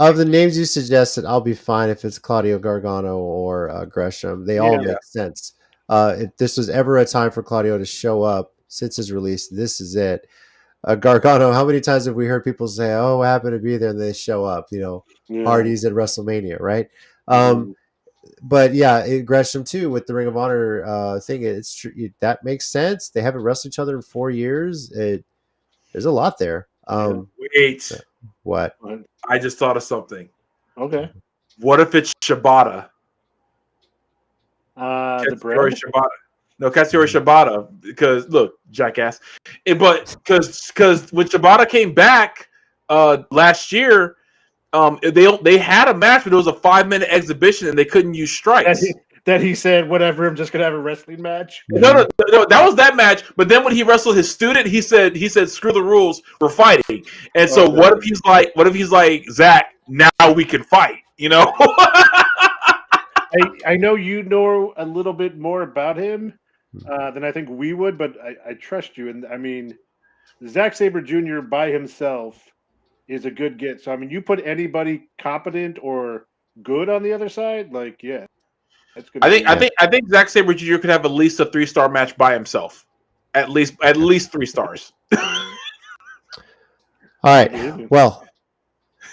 Of the names you suggested, I'll be fine if it's Claudio, Gargano, or Gresham. They all make sense. If this was ever a time for Claudio to show up since his release, this is it. Gargano, how many times have we heard people say, "Oh, I happen to be there," and they show up? Hardy's at WrestleMania, right? But yeah, Gresham too with the Ring of Honor thing. It's true. That makes sense. They haven't wrestled each other in 4 years. There's a lot there. Wait. What? I just thought of something. Okay. What if it's Shibata? The brand? Shibata. No, Katsuyori Shibata, because look, jackass. But because when Shibata came back last year, they had a match, but it was a 5-minute exhibition, and they couldn't use strikes. That he said, whatever, I'm just gonna have a wrestling match. No, that was that match. But then when he wrestled his student, he said, screw the rules, we're fighting. And so what if he's like, Zach, now we can fight, you know? I know you know a little bit more about him than I think we would, but I trust you. And I mean, Zack Sabre Jr. by himself is a good get. So I mean, you put anybody competent or good on the other side, like that's good. I think Zack Sabre Jr. could have at least a 3-star match by himself, at least 3 stars. All right. Well,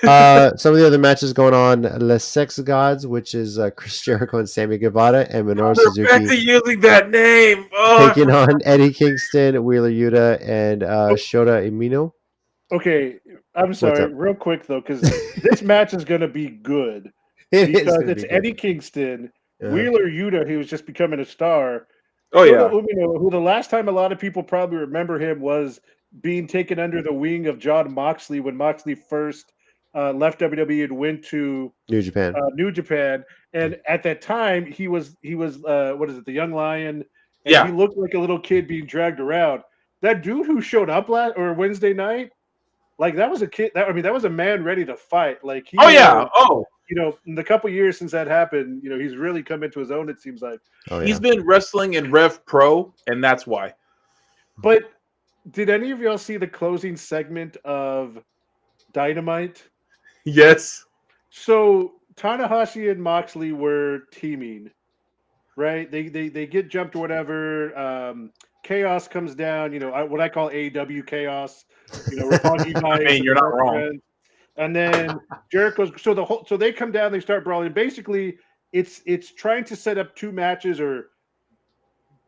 some of the other matches going on: Les Sex Gods, which is Chris Jericho and Sammy Guevara, and Minoru Suzuki. Back to using that name. Taking on Eddie Kingston, Wheeler Yuta, and Shota Umino. Okay, I'm sorry, real quick though, because this match is going to be good because it's Eddie Kingston, Wheeler Yuta, who's just becoming a star. Oh yeah, Umino, who the last time a lot of people probably remember him was being taken under the wing of Jon Moxley when Moxley first left WWE and went to New Japan. And at that time he was what is it, the Young Lion? And he looked like a little kid being dragged around. That dude who showed up Wednesday night, like that was a kid. That was a man ready to fight. Like in the couple years since that happened, he's really come into his own. It seems like he's been wrestling in Rev Pro, and that's why. But did any of y'all see the closing segment of Dynamite? Yes. So Tanahashi and Moxley were teaming, right? They get jumped or whatever. Chaos comes down. What I call AEW chaos. Roppongi I mean, you're not wrong. And then Jericho's so they come down. They start brawling. Basically, it's trying to set up 2 matches or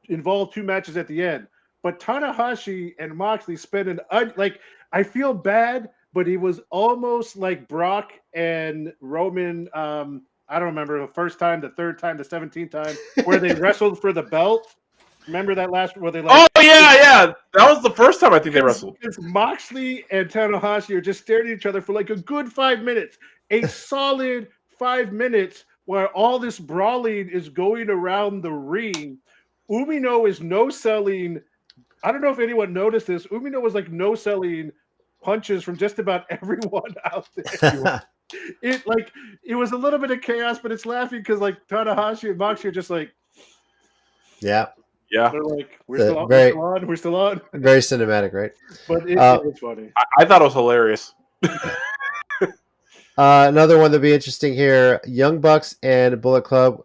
involve 2 matches at the end. But Tanahashi and Moxley spend I feel bad, but it was almost like Brock and Roman. I don't remember the first time, the third time, the 17th time, where they wrestled for the belt. Remember that last where they Oh yeah. That was the first time I think they wrestled. Because Moxley and Tanahashi are just staring at each other for like a good 5 minutes. A solid 5 minutes where all this brawling is going around the ring. Umino is no-selling. I don't know if anyone noticed this. Umino was like no-selling punches from just about everyone out there. It was a little bit of chaos, but it's laughing because like Tanahashi and Moxley are just like, yeah. They're like, we're still on. Very cinematic, right? But it was funny. I thought it was hilarious. Another one that'd be interesting here: Young Bucks and Bullet Club,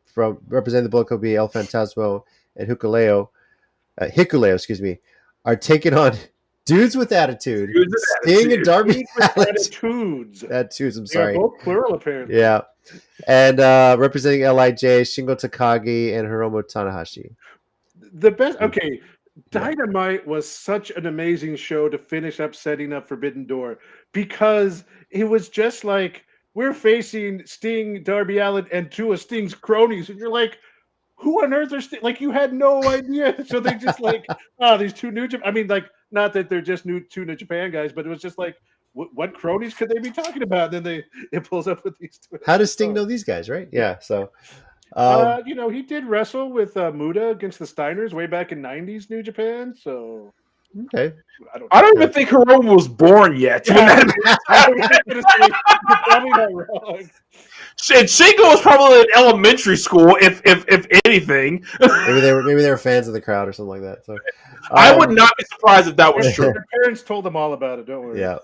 from representing the Bullet Club, be El Fantasmo and Hikuleo, are taking on Dudes with Attitude. Sting and Darby Attitudes. I'm sorry. They're both plural, apparently. Yeah. And representing LIJ, Shingo Takagi and Hiromu Tanahashi. The best. Okay, Dynamite was such an amazing show to finish up setting up Forbidden Door because it was just like we're facing Sting, Darby Allin, and 2 of Sting's cronies, and you're like, who on earth are Sting? Like you had no idea. So they just like, these 2 New Japan. I mean, like not that they're just 2 New Japan guys, but it was just like, what cronies could they be talking about? And then it pulls up with these 2. How does Sting know these guys, right? Yeah. So. He did wrestle with Muda against the Steiners way back in '90s New Japan. So, okay, I don't even think Hiromu was born yet. Yeah, you're probably not wrong. And Shingo was probably in elementary school, if anything. maybe they were fans of the crowd or something like that. So, I would not be surprised if that was true. Their parents told them all about it. Don't worry. Yeah.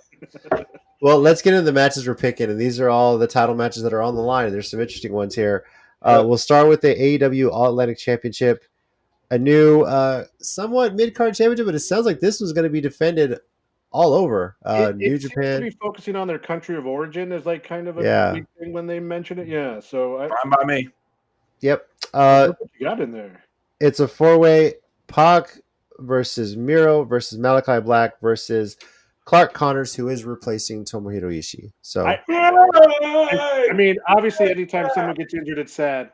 Well, let's get into the matches we're picking, and these are all the title matches that are on the line. There's some interesting ones here. We'll start with the AEW All-Atlantic Championship, a new somewhat mid-card championship, but it sounds like this was going to be defended all over New Japan. Seems to be focusing on their country of origin as like kind of a big thing when they mention it. Yeah, so fine by me. Yep. What you got in there? It's a 4-way: Pac versus Miro versus Malachi Black versus Clark Connors, who is replacing Tomohiro Ishii. So, I mean, obviously, anytime someone gets injured, it's sad.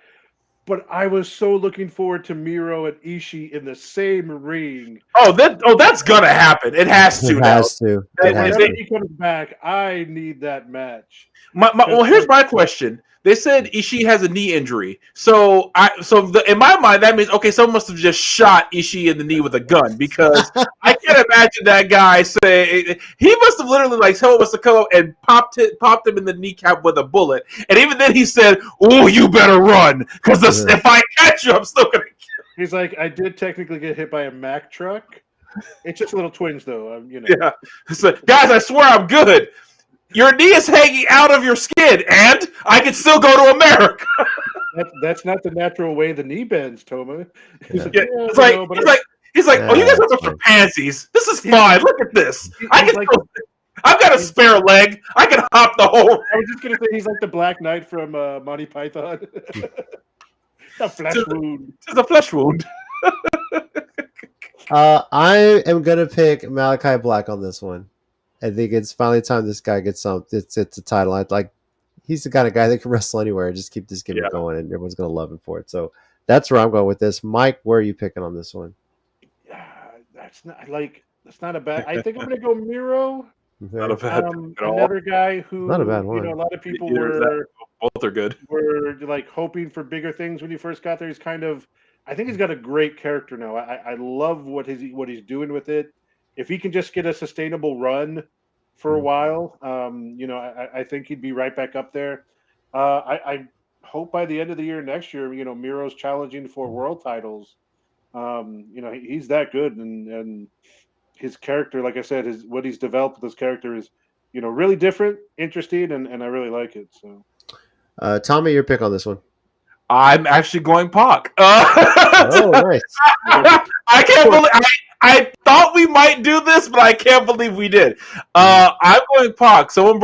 But I was so looking forward to Miro and Ishii in the same ring. That's gonna happen. It has to It now. has to. It has Whenever to. he comes back, I need that match. Well, here's my question. They said Ishii has a knee injury, so in my mind that means okay, someone must have just shot Ishii in the knee with a gun because I can't imagine that guy say he must have literally like someone must have come up and popped him in the kneecap with a bullet, and even then he said, "Oh, you better run because if I catch you, I'm still gonna." He's like, I did technically get hit by a Mack truck. It's just a little twinge though, Yeah, so, guys, I swear I'm good. Your knee is hanging out of your skin, and I can still go to America. That's not the natural way the knee bends, Toma. He's Yeah. He's like, oh, you guys are a bunch of pansies. This is fine. Look at this. I've got a spare leg. I can hop the whole. I was just gonna say he's like the Black Knight from Monty Python. The flesh wound. It's a flesh wound. I am gonna pick Malachi Black on this one. I think it's finally time this guy gets some. It's a title. He's the kind of guy that can wrestle anywhere and just keep this gimmick going, and everyone's gonna love him for it. So that's where I'm going with this. Mike, where are you picking on this one? That's not a bad. I think I'm gonna go Miro. Not a bad another guy who not a bad one. A lot of people both are good. Were like hoping for bigger things when he first got there. He's I think he's got a great character now. I love what he's doing with it. If he can just get a sustainable run for a while, I think he'd be right back up there. I hope by the end of the year next year, Miro's challenging for world titles. He's that good, and his character, like I said, what he's developed with his character is, really different, interesting, and I really like it. So, Tommy, your pick on this one. I'm actually going Pac. Oh, nice. I can't believe I thought we might do this, but I can't believe we did. I'm going Pac. Someone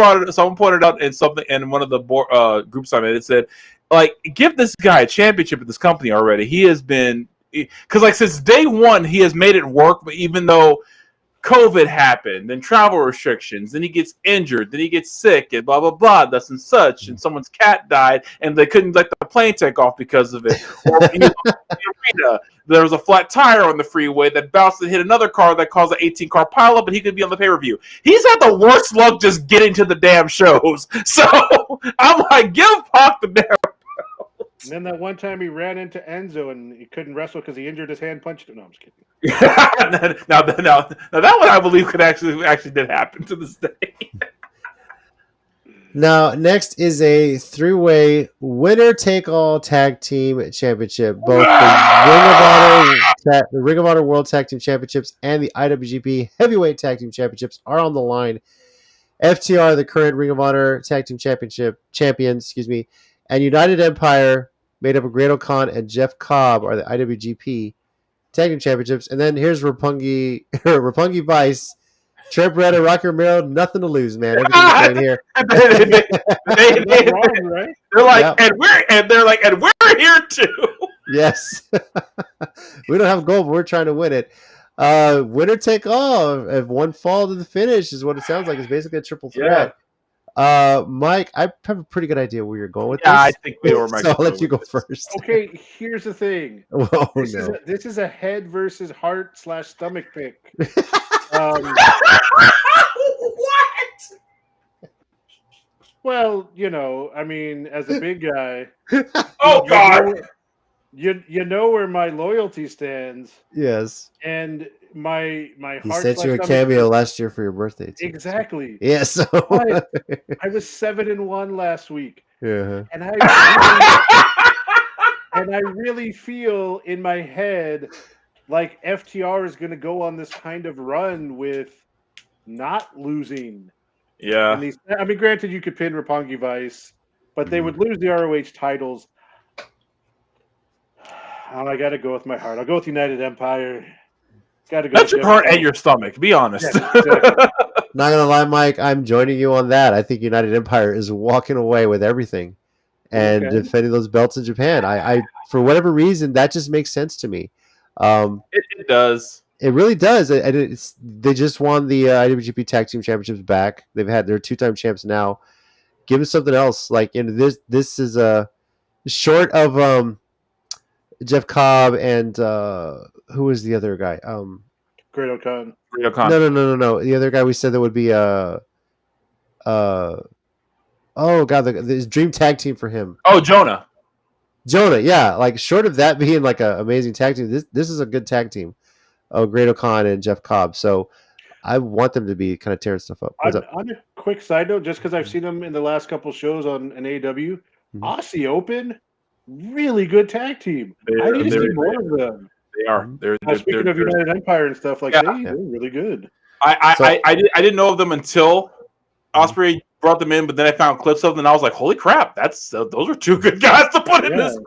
pointed out in one of the groups I'm in. It said, like, give this guy a championship at this company already. He has been since day one he has made it work, but even though COVID happened, then travel restrictions, then he gets injured, then he gets sick, and blah, blah, blah, thus and such, and someone's cat died, and they couldn't let the plane take off because of it. Or he was on the arena, there was a flat tire on the freeway that bounced and hit another car that caused an 18-car pileup, but he could be on the pay-per-view. He's had the worst luck just getting to the damn shows. So, I'm like, give Pac the damn. And then that one time he ran into Enzo and he couldn't wrestle because he injured his hand, punched him. No, I'm just kidding. now that one I believe could actually did happen to this day. Now, next is a three-way winner-take-all tag team championship. Both the Ring of Honor World Tag Team Championships and the IWGP Heavyweight Tag Team Championships are on the line. FTR, the current Ring of Honor Tag Team champions, and United Empire, made up of Great Khan and Jeff Cobb, are the IWGP Tag Team Championships. And then here's Roppongi Vice, Trent Beretta, Rocky Romero, nothing to lose, man. Everything's right here. They're like, and we're here too. Yes. We don't have gold, but we're trying to win it. Winner take all. If one fall to the finish is what it sounds like. It's basically a triple threat. Mike, I have a pretty good idea where you're going with this. I think we were. So I'll let you go first. Okay, here's the thing. This is a head versus heart / stomach pick. What? Well, I mean, as a big guy. Oh God. You know where my loyalty stands. Yes. And my he sent you a cameo last year for your birthday too. Exactly. Yeah, so I was 7-1 last week. Yeah. And I really feel in my head like FTR is going to go on this kind of run with not losing. Yeah. I mean, granted, you could pin Roppongi Vice, but they would lose the ROH titles. I got to go with my heart. I'll go with United Empire. Got to go. That's your heart and your stomach. Be honest. Yeah, exactly. Not gonna lie, Mike. I'm joining you on that. I think United Empire is walking away with everything and defending those belts in Japan. I for whatever reason, that just makes sense to me. It does. It really does. And they just won the IWGP Tag Team Championships back. They're 2-time champs now. Give them something else. Like this is a short of Jeff Cobb and who was the other guy? Great O'Con. No. The other guy we said that would be oh god, the dream tag team for him. Oh, Jonah, yeah. Like short of that being like an amazing tag team, this is a good tag team. Oh, Great O'Con and Jeff Cobb. So I want them to be kind of tearing stuff up. What's up? On a quick side note, just because I've seen them in the last couple shows on an AEW, Aussie Open, really good tag team. I need to see more of them. They are. Speaking of United Empire and stuff, like they're really good. I didn't know of them until Osprey brought them in, but then I found clips of them, and I was like, "Holy crap! Those are two good guys to put in this."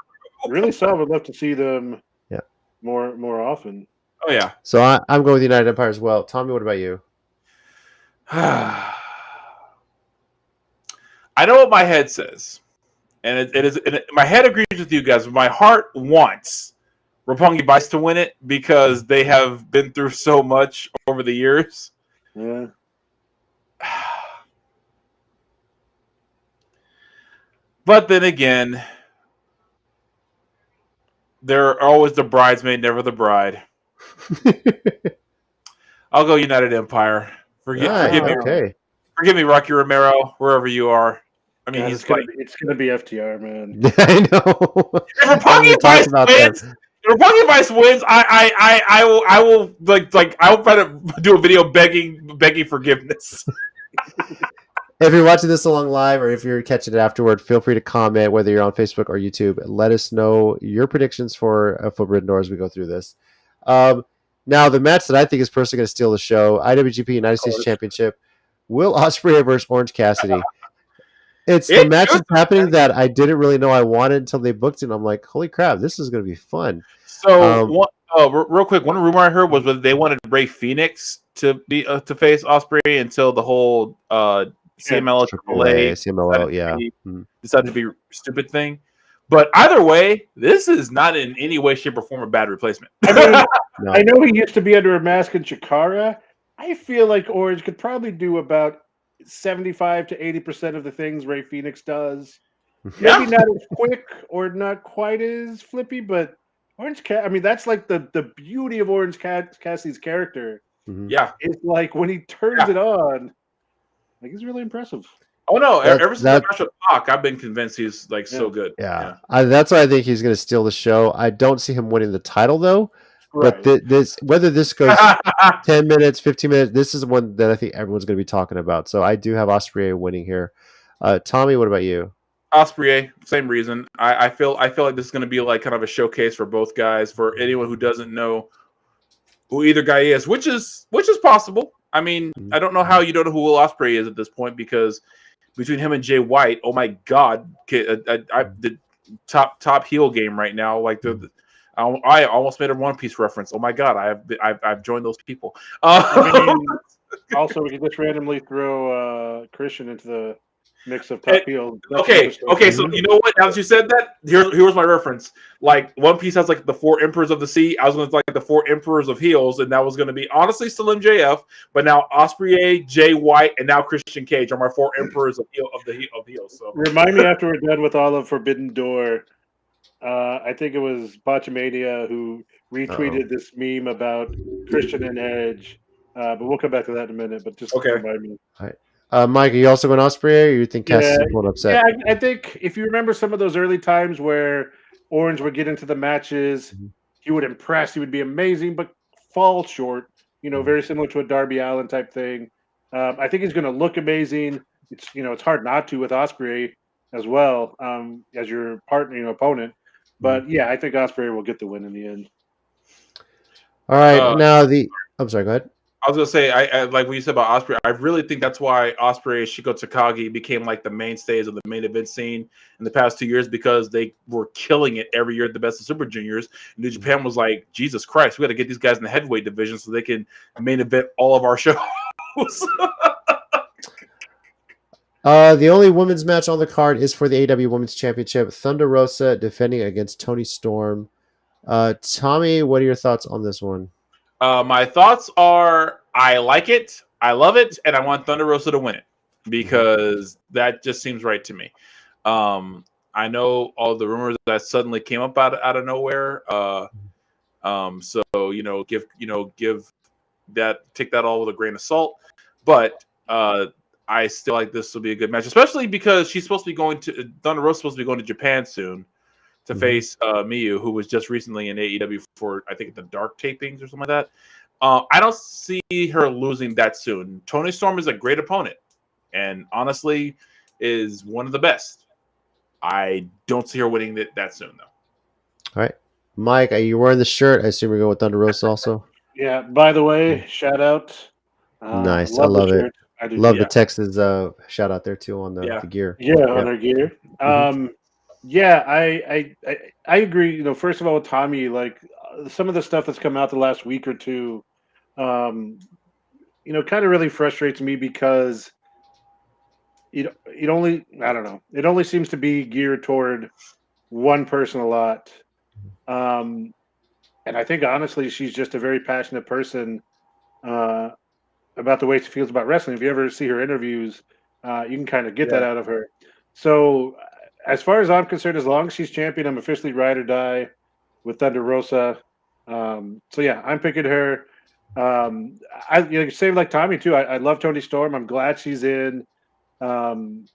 Really solid. Would love to see them. More often. Oh yeah. So I'm going with United Empire as well. Tommy, what about you? I know what my head says, and my head agrees with you guys, but my heart wants Roppongi Vice to win it because they have been through so much over the years. Yeah. But then again, they're always the bridesmaid, never the bride. I'll go United Empire. Forgive me, Rocky Romero, wherever you are. I mean, it's gonna be FTR, man. I know. If Roppongi Vice wins, I will try to do a video begging forgiveness. If you're watching this along live or if you're catching it afterward, feel free to comment, whether you're on Facebook or YouTube. Let us know your predictions for Forbidden Door as we go through this. Now, the match that I think is personally going to steal the show, IWGP United States Championship, Will Ospreay versus Orange Cassidy. It's the match that's happening that I didn't really know I wanted until they booked it. And I'm like, holy crap, this is going to be fun. So, real quick, one rumor I heard was that they wanted Ray Phoenix to be to face Ospreay until the whole CMLL decided to be a stupid thing. But either way, this is not in any way, shape, or form a bad replacement. I mean, no. I know he used to be under a mask in Chikara. I feel like Orange could probably do about 75 to 80% of the things Ray Phoenix does. Maybe not as quick or not quite as flippy, but Orange Cat. I mean, that's like the beauty of Orange Cassidy's character. Mm-hmm. Yeah, it's like when he turns it on, like he's really impressive. Oh no! Ever since the Marshall talk, I've been convinced he's like so good. Yeah. That's why I think he's going to steal the show. I don't see him winning the title though. Right. But whether this goes 10 minutes, 15 minutes, this is one that I think everyone's going to be talking about. So I do have Ospreay winning here. Tommy, what about you? Ospreay, same reason. I feel like this is going to be like kind of a showcase for both guys. For anyone who doesn't know who either guy is, which is possible. I mean, I don't know how you don't know who Will Ospreay is at this point because between him and Jay White, oh my God, the top heel game right now. Like I almost made a One Piece reference. Oh my God, I've joined those people. Also, we can just randomly throw Christian into the mix of top heel. Okay. So you know what? Now that you said that, here's my reference. Like One Piece has like the 4 emperors of the sea. I was going to like the 4 emperors of heels, and that was going to be honestly still MJF, but now Ospreay, Jay White, and now Christian Cage are my 4 emperors of heels. So remind me after we're done with all of Forbidden Door. I think it was Botchamania who retweeted this meme about Christian and Edge, but we'll come back to that in a minute. But just remind me. All right. Mike, are you also going Ospreay, or you think Cass is going upset? Yeah, I think if you remember some of those early times where Orange would get into the matches, he would impress, he would be amazing, but fall short. You know, very similar to a Darby Allin type thing. I think he's going to look amazing. It's hard not to with Ospreay as well as your partner, opponent. But yeah, I think Ospreay will get the win in the end. All right, I'm sorry. Go ahead. I was gonna say, I like what you said about Ospreay. I really think that's why Ospreay Shiko Takagi became like the mainstays of the main event scene in the past 2 years because they were killing it every year at the Best of Super Juniors. New Japan was like, Jesus Christ, we got to get these guys in the heavyweight division so they can main event all of our shows. The only women's match on the card is for the AEW Women's Championship. Thunder Rosa defending against Toni Storm. Tommy, what are your thoughts on this one? My thoughts are I like it, I love it, and I want Thunder Rosa to win it because that just seems right to me. I know all the rumors that suddenly came up out of nowhere. So give that, take that all with a grain of salt. But I still like this will be a good match, especially because she's supposed to be going to Thunder Rosa's supposed to be going to Japan soon to face Miyu, who was just recently in AEW for, I think, the Dark tapings or something like that. I don't see her losing that soon. Toni Storm is a great opponent, and honestly, is one of the best. I don't see her winning that soon, though. All right, Mike, are you wearing the shirt? I assume you're going with Thunder Rosa also. Yeah. By the way, shout out. Nice, I Love the love it. shirt. I do. Love the Texas shout out there too on the gear. Yeah, on her gear. Yeah, I agree. You know, first of all, with Tommy, like some of the stuff that's come out the last week or two, kind of really frustrates me because it only, I don't know, it only seems to be geared toward one person a lot. And I think honestly, she's just a very passionate person about the way she feels about wrestling. If you ever see her interviews, you can kind of get that out of her. So, as far as I'm concerned, as long as she's champion, I'm officially ride or die with Thunder Rosa. So yeah, I'm picking her. Same like Tommy too. I love Toni Storm. I'm glad she's in an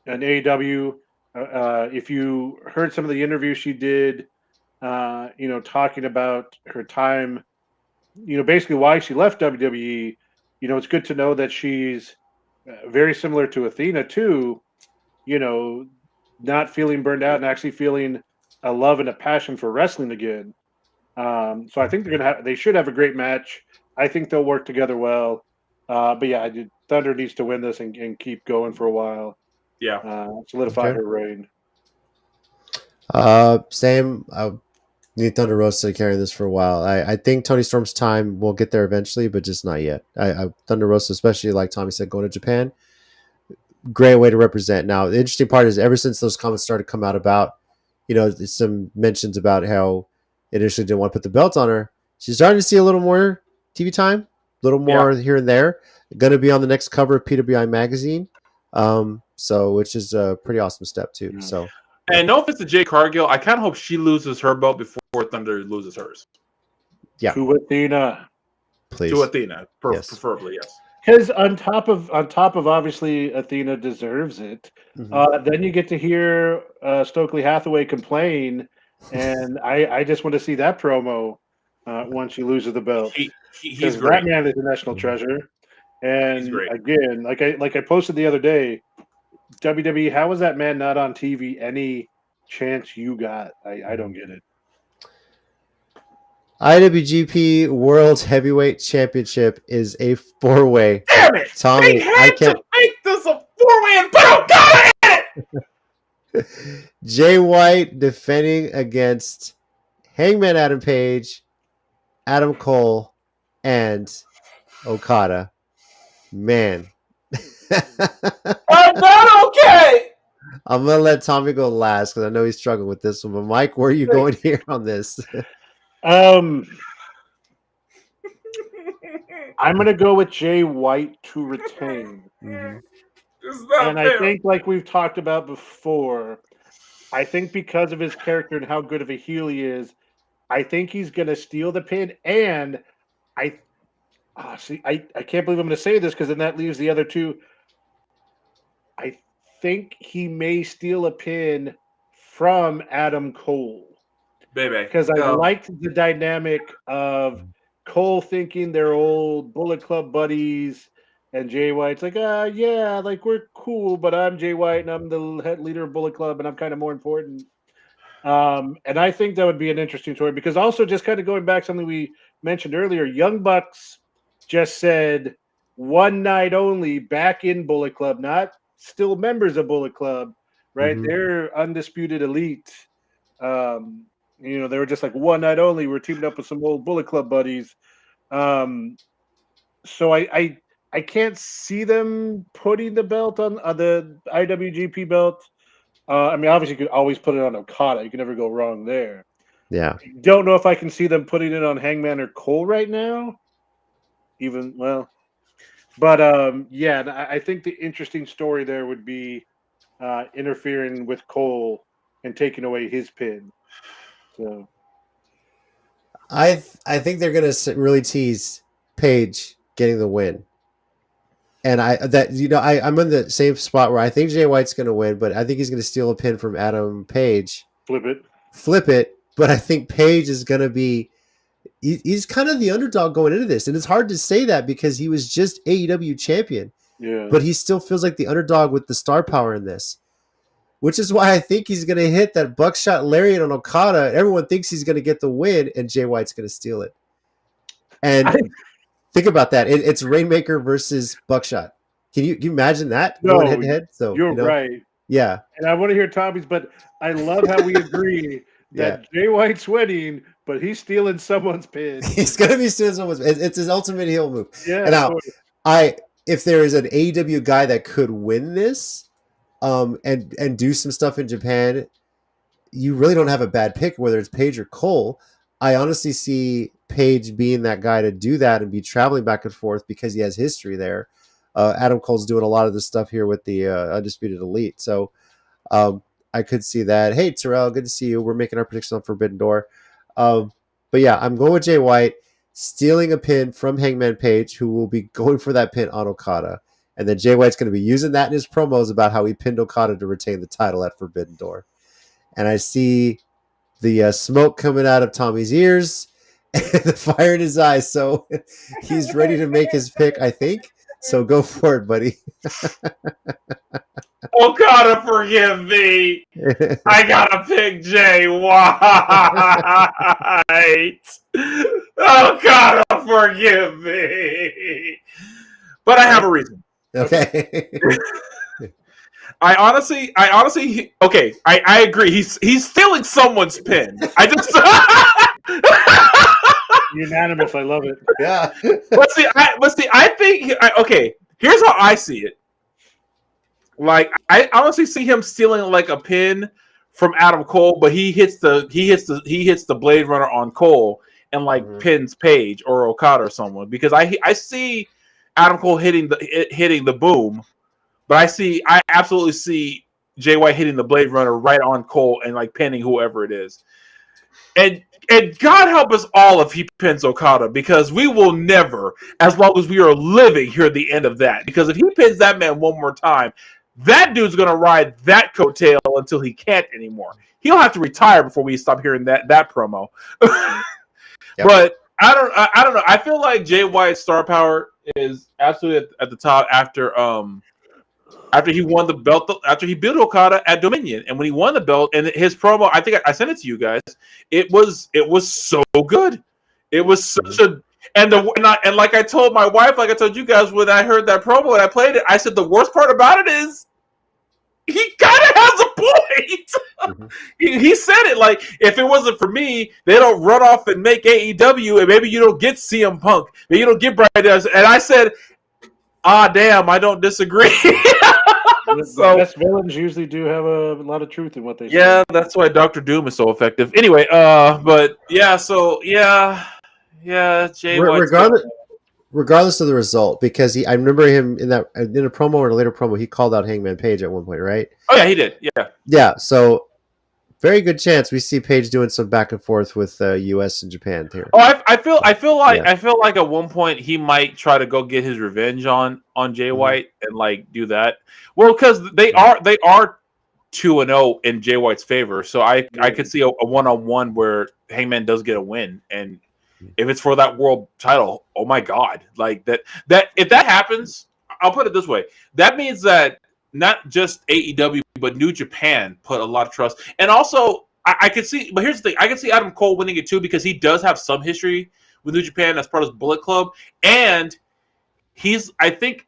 AEW. If you heard some of the interviews she did, talking about her time, basically why she left WWE. It's good to know that she's very similar to Athena too. Not feeling burned out and actually feeling a love and a passion for wrestling again. So I think they should have a great match. I think they'll work together well. But yeah, Thunder needs to win this and keep going for a while. Yeah. Solidify her reign. Same. I need Thunder Rosa to carry this for a while. I think Toni Storm's time will get there eventually, but just not yet. Thunder Rosa, especially like Tommy said, going to Japan, great way to represent. Now, the interesting part is ever since those comments started to come out about, some mentions about how initially didn't want to put the belt on her, she's starting to see a little more TV time, a little more here and there. Going to be on the next cover of PWI magazine, which is a pretty awesome step too. Mm. So, and no offense to Jade Cargill, I kind of hope she loses her belt before Thunder loses hers. Yeah, to Athena, please. To Athena, preferably, yes. Because on top of obviously Athena deserves it. Then you get to hear Stokely Hathaway complain, and I just want to see that promo once she loses the belt. He's great. That man is a national treasure. And again, like I posted the other day, WWE, how was that man not on TV any chance you got? I don't get it. IWGP World Heavyweight Championship is a 4-way. Damn it! Tommy, they had to make this a 4-way and boom! Got it! Jay White defending against Hangman Adam Page, Adam Cole, and Okada. Man. I'm not okay! I'm going to let Tommy go last because I know he's struggling with this one. But Mike, where are you going here on this? I'm gonna go with Jay White to retain. And I think, like we've talked about before, I think because of his character and how good of a heel he is, I think he's gonna steal the pin. And I can't believe I'm gonna say this because then that leaves the other two. I think he may steal a pin from Adam Cole. Baby. Because I liked the dynamic of Cole thinking they're old Bullet Club buddies, and Jay White's like, like we're cool, but I'm Jay White and I'm the head leader of Bullet Club and I'm kind of more important. And I think that would be an interesting story because also just kind of going back something we mentioned earlier, Young Bucks just said one night only back in Bullet Club, not still members of Bullet Club, right? They're undisputed elite. They were just like one night only. We're teaming up with some old Bullet Club buddies. So I can't see them putting the belt on the IWGP belt. Obviously, you could always put it on Okada. You can never go wrong there. Yeah. Don't know if I can see them putting it on Hangman or Cole right now. I think the interesting story there would be interfering with Cole and taking away his pin. So I think they're gonna really tease Page getting the win, and I'm in the same spot where I think Jay White's gonna win, but I think he's gonna steal a pin from Adam Page, flip it. But I think Page is gonna be. He's kind of the underdog going into this, and it's hard to say that because he was just AEW champion. Yeah, but he still feels like the underdog with the star power in this, which is why I think he's going to hit that buckshot lariat on Okada. Everyone thinks he's going to get the win, and Jay White's going to steal it. And think about that. It's Rainmaker versus Buckshot. Can you imagine that going head to head? So you're right. Yeah. And I want to hear Tommy's, but I love how we agree that Jay White's winning, but he's stealing someone's pin. He's going to be stealing someone's pin. It's his ultimate heel move. Yeah. And now, if there is an AEW guy that could win this, and do some stuff in Japan, you really don't have a bad pick, whether it's Page or Cole. I honestly see Page being that guy to do that and be traveling back and forth because he has history there. Adam Cole's doing a lot of this stuff here with the Undisputed Elite. So I could see that. Hey, Terrell, good to see you. We're making our prediction on Forbidden Door. But yeah, I'm going with Jay White, stealing a pin from Hangman Page, who will be going for that pin on Okada. And then Jay White's going to be using that in his promos about how he pinned Okada to retain the title at Forbidden Door. And I see the smoke coming out of Tommy's ears and the fire in his eyes. So he's ready to make his pick, I think. So go for it, buddy. Okada, forgive me. I gotta pick Jay White. Okada, forgive me. But I have a reason. Okay. I honestly, okay. I agree. He's stealing someone's pin. I just unanimous. I love it. Yeah. But see, I think okay. Here's how I see it. Like, I honestly see him stealing like a pin from Adam Cole, but he hits the Blade Runner on Cole and like pins Page or Okada or someone, because I see Adam Cole hitting the boom, but I absolutely see Jay White hitting the Blade Runner right on Cole and like pinning whoever it is. And God help us all if he pins Okada, because we will never, as long as we are living, hear the end of that. Because if he pins that man one more time, that dude's gonna ride that coattail until he can't anymore. He'll have to retire before we stop hearing that promo. Yep. But I don't know. I feel like Jay White's star power is absolutely at the top after he won the belt, after he beat Okada at Dominion, and when he won the belt, and his promo, I think I sent it to you guys. It was so good. It was such a and like I told my wife, like I told you guys when I heard that promo and I played it, I said the worst part about it is he kind of has a point. He said it, like, if it wasn't for me, they don't run off and make AEW, and maybe you don't get CM Punk, maybe you don't get Brian Dawes. And I said, damn, I don't disagree. So best villains usually do have a lot of truth in what they say. Yeah, that's why Dr. Doom is so effective. Anyway, but yeah, so yeah, Jay White. Regardless of the result, because I remember him in a promo or a later promo, he called out Hangman Page at one point, right? Oh yeah, he did. Yeah. So very good chance we see Page doing some back and forth with U.S. and Japan here. Oh, I feel like at one point he might try to go get his revenge on Jay White and like do that. Well, because they are 2-0 in Jay White's favor, so I could see a 1-on-1 where Hangman does get a win, and if it's for that world title, oh my God, like that if that happens, I'll put it this way: that means that not just AEW but New Japan put a lot of trust, and also I could see. But here's the thing: I could see Adam Cole winning it too, because he does have some history with New Japan as part of his Bullet Club, and he's I think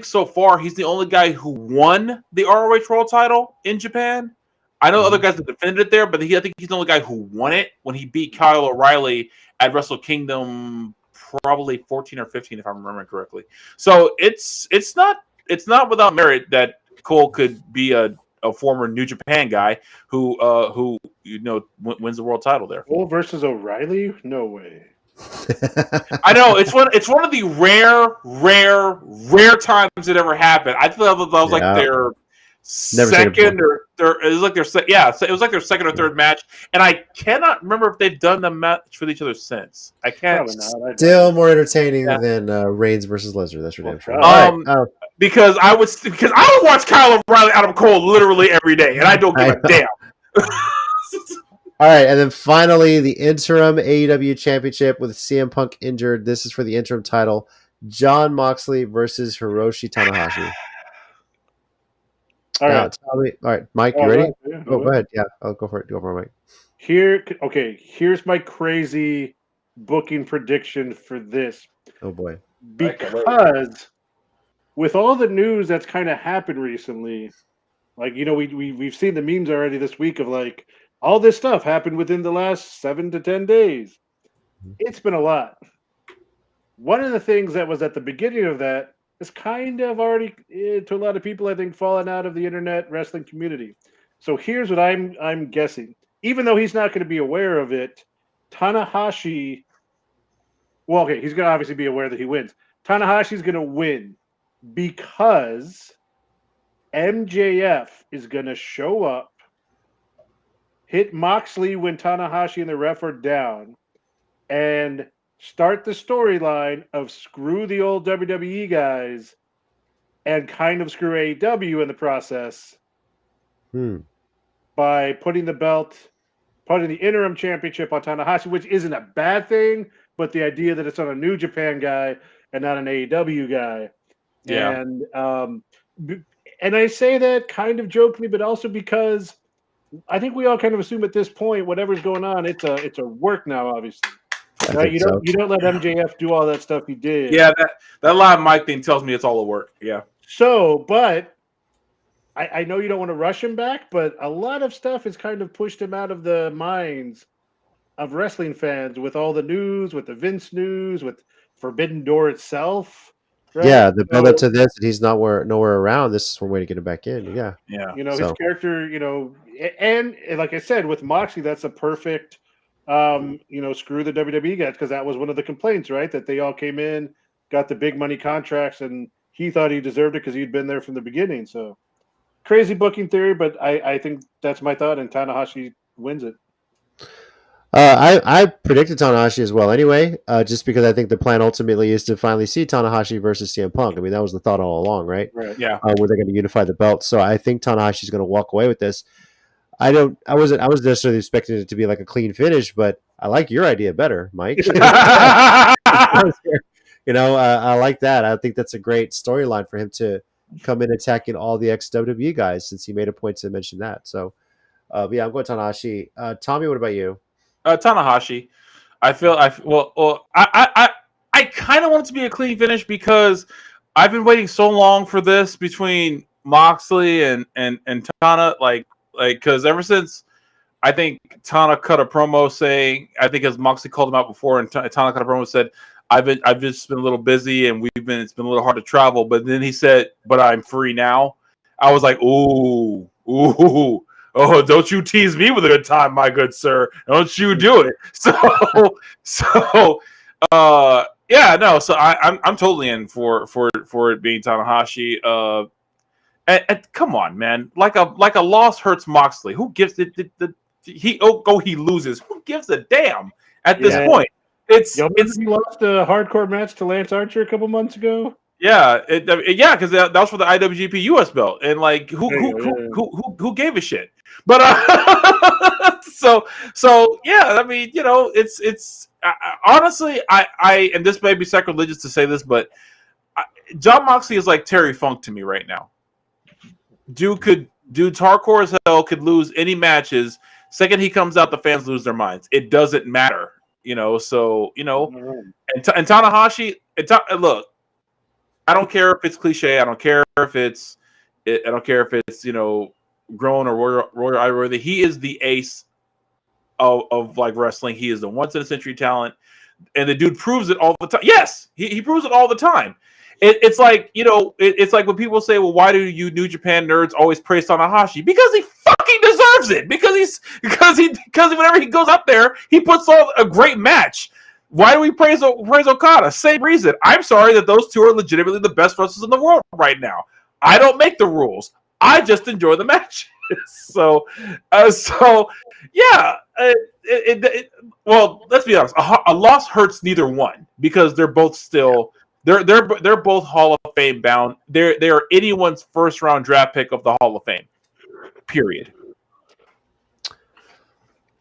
so far he's the only guy who won the ROH World Title in Japan. I know other guys that defended it there, but I think he's the only guy who won it when he beat Kyle O'Reilly at Wrestle Kingdom, probably 14 or 15, if I'm remembering correctly. So it's not without merit that Cole could be a former New Japan guy who wins the world title there. Cole versus O'Reilly? No way. I know it's one of the rare times it ever happened. I thought that was like second or third. It was like their it was like their second or third match, and I cannot remember if they've done the match with each other since. I can't. Still more entertaining than Reigns versus Lesnar. That's for damn sure. Because I would watch Kyle O'Reilly, Adam Cole literally every day, and I don't give a damn. All right, and then finally the interim AEW championship with CM Punk injured. This is for the interim title: Jon Moxley versus Hiroshi Tanahashi. All right, Mike, you ready? Go ahead. Yeah, I'll go for it. Go for it, Mike. Here's my crazy booking prediction for this. Oh boy! Because with all the news that's kind of happened recently, like we've seen the memes already this week of like all this stuff happened within the last 7 to 10 days. It's been a lot. One of the things that was at the beginning of that is kind of already, to a lot of people, I think, fallen out of the internet wrestling community. So here's what I'm guessing. Even though he's not going to be aware of it, Tanahashi, he's going to obviously be aware that he wins. Tanahashi's going to win because MJF is going to show up, hit Moxley when Tanahashi and the ref are down, and start the storyline of screw the old WWE guys and kind of screw AEW in the process by putting the interim championship on Tanahashi, which isn't a bad thing, but the idea that it's on a New Japan guy and not an AEW guy. Yeah. And I say that kind of jokingly, but also because I think we all kind of assume at this point, whatever's going on, it's a work now, obviously. Right? You don't let MJF do all that stuff he did. Yeah, that live mic thing tells me it's all a work. Yeah. So, but I know you don't want to rush him back, but a lot of stuff has kind of pushed him out of the minds of wrestling fans with all the news, with the Vince news, with Forbidden Door itself. Right? Yeah, the build up to this, and he's nowhere around. This is one way to get him back in. Yeah. His character, and like I said, with Moxley, that's a perfect. Screw the WWE guys, because that was one of the complaints, right? That they all came in, got the big money contracts, and he thought he deserved it because he'd been there from the beginning. So crazy booking theory, but I think that's my thought, and Tanahashi wins it. I predicted Tanahashi as well anyway, just because I think the plan ultimately is to finally see Tanahashi versus CM Punk. I mean, that was the thought all along, right? Yeah. Where they're going to unify the belt. So I think Tanahashi's going to walk away with this. I wasn't necessarily expecting it to be like a clean finish, but I like your idea better, Mike. I like that. I think that's a great storyline for him to come in attacking all the ex-WWE guys, since he made a point to mention that. So, I'm going Tanahashi. Tommy, what about you? Tanahashi. I kind of want it to be a clean finish because I've been waiting so long for this between Moxley and Tana, because ever since I think Tana cut a promo saying, I think as Moxley called him out before, and Tana cut a promo and said, I've just been a little busy and it's been a little hard to travel, but then he said, but I'm free now. I was like, ooh, oh, don't you tease me with a good time, my good sir. Don't you do it. So I'm totally in for it being Tanahashi. And come on, man. Like a loss hurts Moxley. Who gives it? He loses. Who gives a damn at this point? He lost a hardcore match to Lance Archer a couple months ago. Yeah, because that was for the IWGP US belt, and like who gave a shit? But so yeah, I mean, it's honestly, I and this may be sacrilegious to say this, but Jon Moxley is like Terry Funk to me right now. Dude's hardcore as hell, could lose any matches. Second he comes out, the fans lose their minds. It doesn't matter, So and Tanahashi, look, I don't care if it's cliche. I don't care if it's grown or Royal Irish. He is the ace of like wrestling. He is the once in a century talent, and the dude proves it all the time. Yes, he proves it all the time. It's like, it's like when people say, well, why do you New Japan nerds always praise Tanahashi? Because he fucking deserves it. Because whenever he goes up there, he puts on a great match. Why do we praise Okada? Same reason. I'm sorry that those two are legitimately the best wrestlers in the world right now. I don't make the rules. I just enjoy the matches. So yeah. Well, let's be honest. A loss hurts neither one because they're both still they're both Hall of Fame bound. They are anyone's first round draft pick of the Hall of Fame. Period.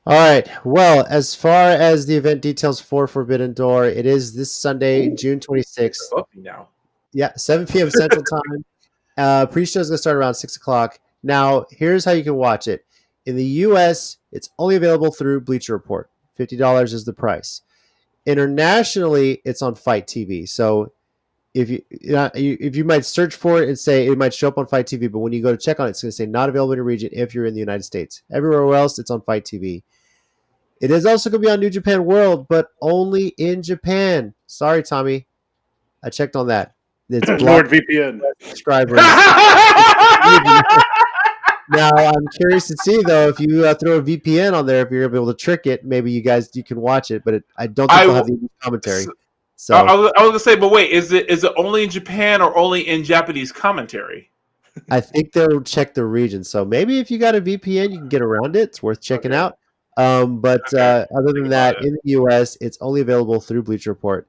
All right. Well, as far as the event details for Forbidden Door, it is this Sunday, June 26th. Now. Yeah, 7 p.m. Central Time. Pre-show is going to start around 6 o'clock. Now, here's how you can watch it. In the U.S., it's only available through Bleacher Report. $50 is the price. Internationally, it's on Fight TV. So if you might search for it and say it might show up on Fight TV, but when you go to check on it, it's going to say not available in your region if you're in the United States. Everywhere else, it's on Fight TV. It is also going to be on New Japan World, but only in Japan. Sorry, Tommy. I checked on that. It's blocked NordVPN subscribers. Now, I'm curious to see, though, if you throw a VPN on there, if you're able to trick it, maybe you can watch it, but I don't think they'll have the commentary. So I was going to say, but wait, is it only in Japan or only in Japanese commentary? I think they'll check the region. So maybe if you got a VPN, you can get around it. It's worth checking out. But other than that, in the U.S., it's only available through Bleacher Report.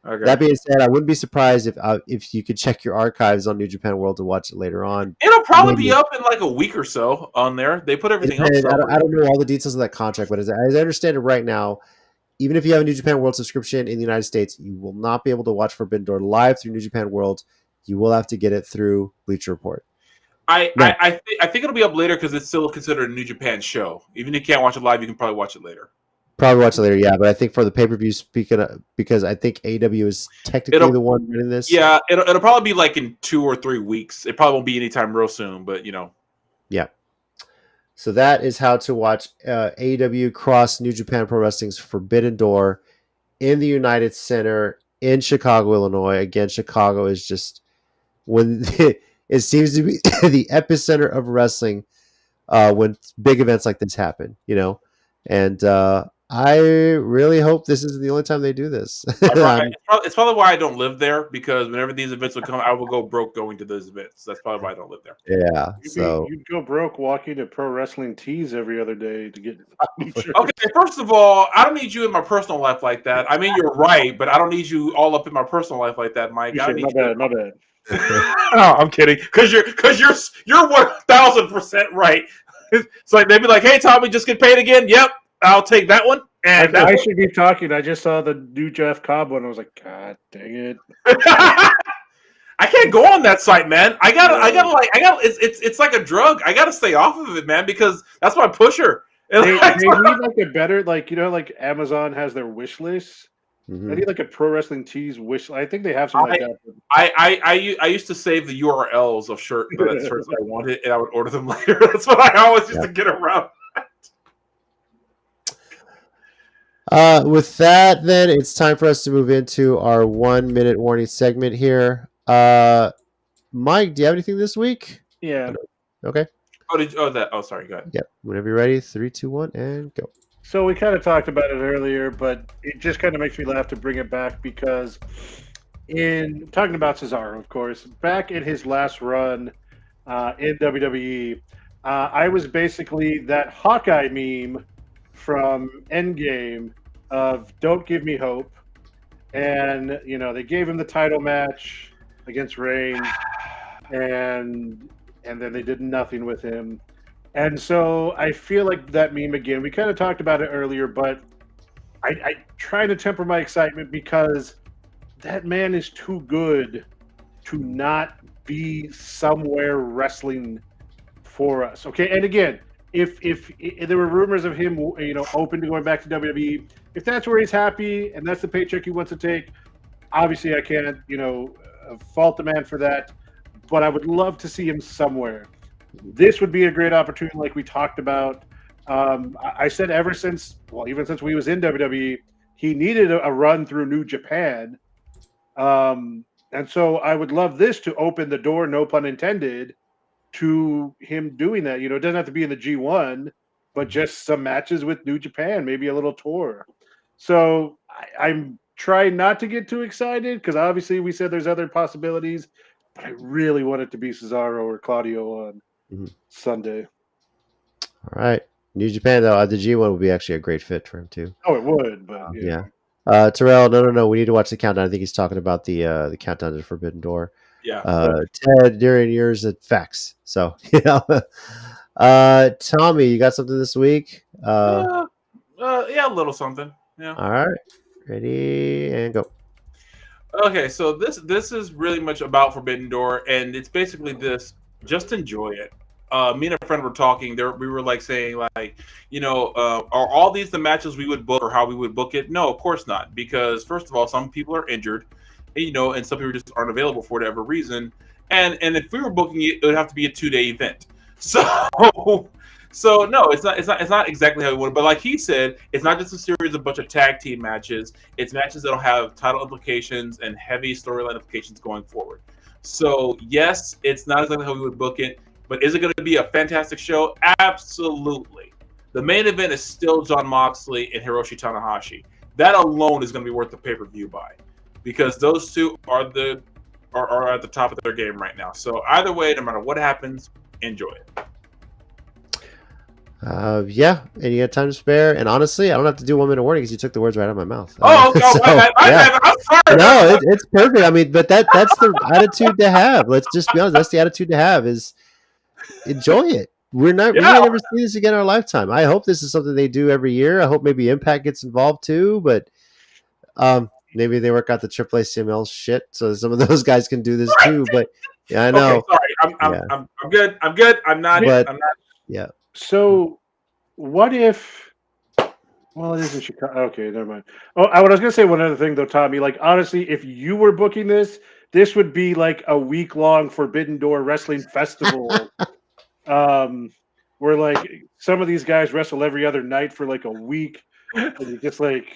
Okay. That being said, I wouldn't be surprised if you could check your archives on New Japan World to watch it later on. It'll probably be up in like a week or so on there. They put everything else up. I don't know all the details of that contract, but as I understand it right now, even if you have a New Japan World subscription in the United States, you will not be able to watch Forbidden Door live through New Japan World. You will have to get it through Bleacher Report. I think it'll be up later because it's still considered a New Japan show. Even if you can't watch it live, you can probably watch it later. Probably watch it later, yeah. But I think for the pay-per-view, because I think AEW is technically the one running this. Yeah, it'll probably be like in 2 or 3 weeks. It probably won't be anytime real soon, but Yeah. So that is how to watch AEW Cross New Japan Pro Wrestling's Forbidden Door in the United Center in Chicago, Illinois. Again, Chicago is just when it seems to be the epicenter of wrestling when big events like this happen, And I really hope this isn't the only time they do this. It's probably why I don't live there, because whenever these events will come, I will go broke going to those events. That's probably why I don't live there. Yeah. You'd go broke walking to Pro Wrestling Tees every other day to get. Okay, first of all, I don't need you in my personal life like that. I mean, you're right, but I don't need you all up in my personal life like that, Mike. My bad. No, I'm kidding. Because you're 1000% right. It's like they'd be like, "Hey, Tommy, just get paid again." Yep, I'll take that one. And I should be talking. I just saw the new Jeff Cobb one. I was like, God dang it! I can't go on that site, man. I gotta. It's like a drug. I gotta stay off of it, man, because that's my pusher. They need like a better, like Amazon has their wish list. Mm-hmm. I need like a Pro Wrestling Tees wish. I think they have some like that. I used to save the URLs of shirts I wanted, and I would order them later. That's what I always used to get around. With that, then it's time for us to move into our 1 minute warning segment here. Mike, do you have anything this week? Yeah. Okay. Sorry. Go ahead. Yep. Whenever you're ready, 3, 2, 1, and go. So we kind of talked about it earlier, but it just kind of makes me laugh to bring it back because in talking about Cesaro, of course, back in his last run in WWE, I was basically that Hawkeye meme from Endgame of "Don't Give Me Hope," and they gave him the title match against Reigns, and then they did nothing with him. And so I feel like that meme again. We kind of talked about it earlier, but I try to temper my excitement because that man is too good to not be somewhere wrestling for us. Okay, and again, if there were rumors of him, open to going back to WWE, if that's where he's happy and that's the paycheck he wants to take, obviously I can't, fault the man for that. But I would love to see him somewhere. This would be a great opportunity, like we talked about. I said even since we was in WWE, he needed a run through New Japan. And so I would love this to open the door, no pun intended, to him doing that. It doesn't have to be in the G1, but just some matches with New Japan, maybe a little tour. So I'm trying not to get too excited because obviously we said there's other possibilities, but I really want it to be Cesaro or Claudio on. Sunday. All right. New Japan, though, the G1 would be actually a great fit for him, too. Oh, it would, but yeah. Terrell, no. We need to watch the countdown. I think he's talking about the countdown to Forbidden Door. Yeah. Ted, during yours at facts. So, Tommy, you got something this week? Yeah, a little something. Yeah. All right. Ready and go. Okay, so this is really much about Forbidden Door, and it's basically this: just enjoy it. Me and a friend were talking. There, we were like saying, like, are all these the matches we would book or how we would book it? No, of course not, because first of all, some people are injured, and some people just aren't available for whatever reason. And if we were booking it, it would have to be a 2-day event. So no, it's not exactly how we would. But like he said, it's not just a series of bunch of tag team matches. It's matches that'll have title implications and heavy storyline implications going forward. So yes, it's not exactly how we would book it, but is it going to be a fantastic show? Absolutely. The main event is still Jon Moxley and Hiroshi Tanahashi. That alone is going to be worth the pay-per-view buy, because those two are at the top of their game right now. So either way, no matter what happens, enjoy it. And you got time to spare. And honestly, I don't have to do 1 minute warning because you took the words right out of my mouth. I'm sorry. No, it's perfect. I mean, but that's the attitude to have. Let's just be honest. That's the attitude to have, is enjoy it. We may never see this again in our lifetime. I hope this is something they do every year. I hope maybe Impact gets involved too, but maybe they work out the AAA CML shit so some of those guys can do this too. But yeah, I know. Okay, sorry. I'm good. I'm not. Yeah. So, what if? Well, it isn't Chicago. Okay, never mind. Oh, I was going to say one other thing though, Tommy. Like, honestly, if you were booking this would be like a week-long Forbidden Door wrestling festival, where like some of these guys wrestle every other night for like a week, and you just like.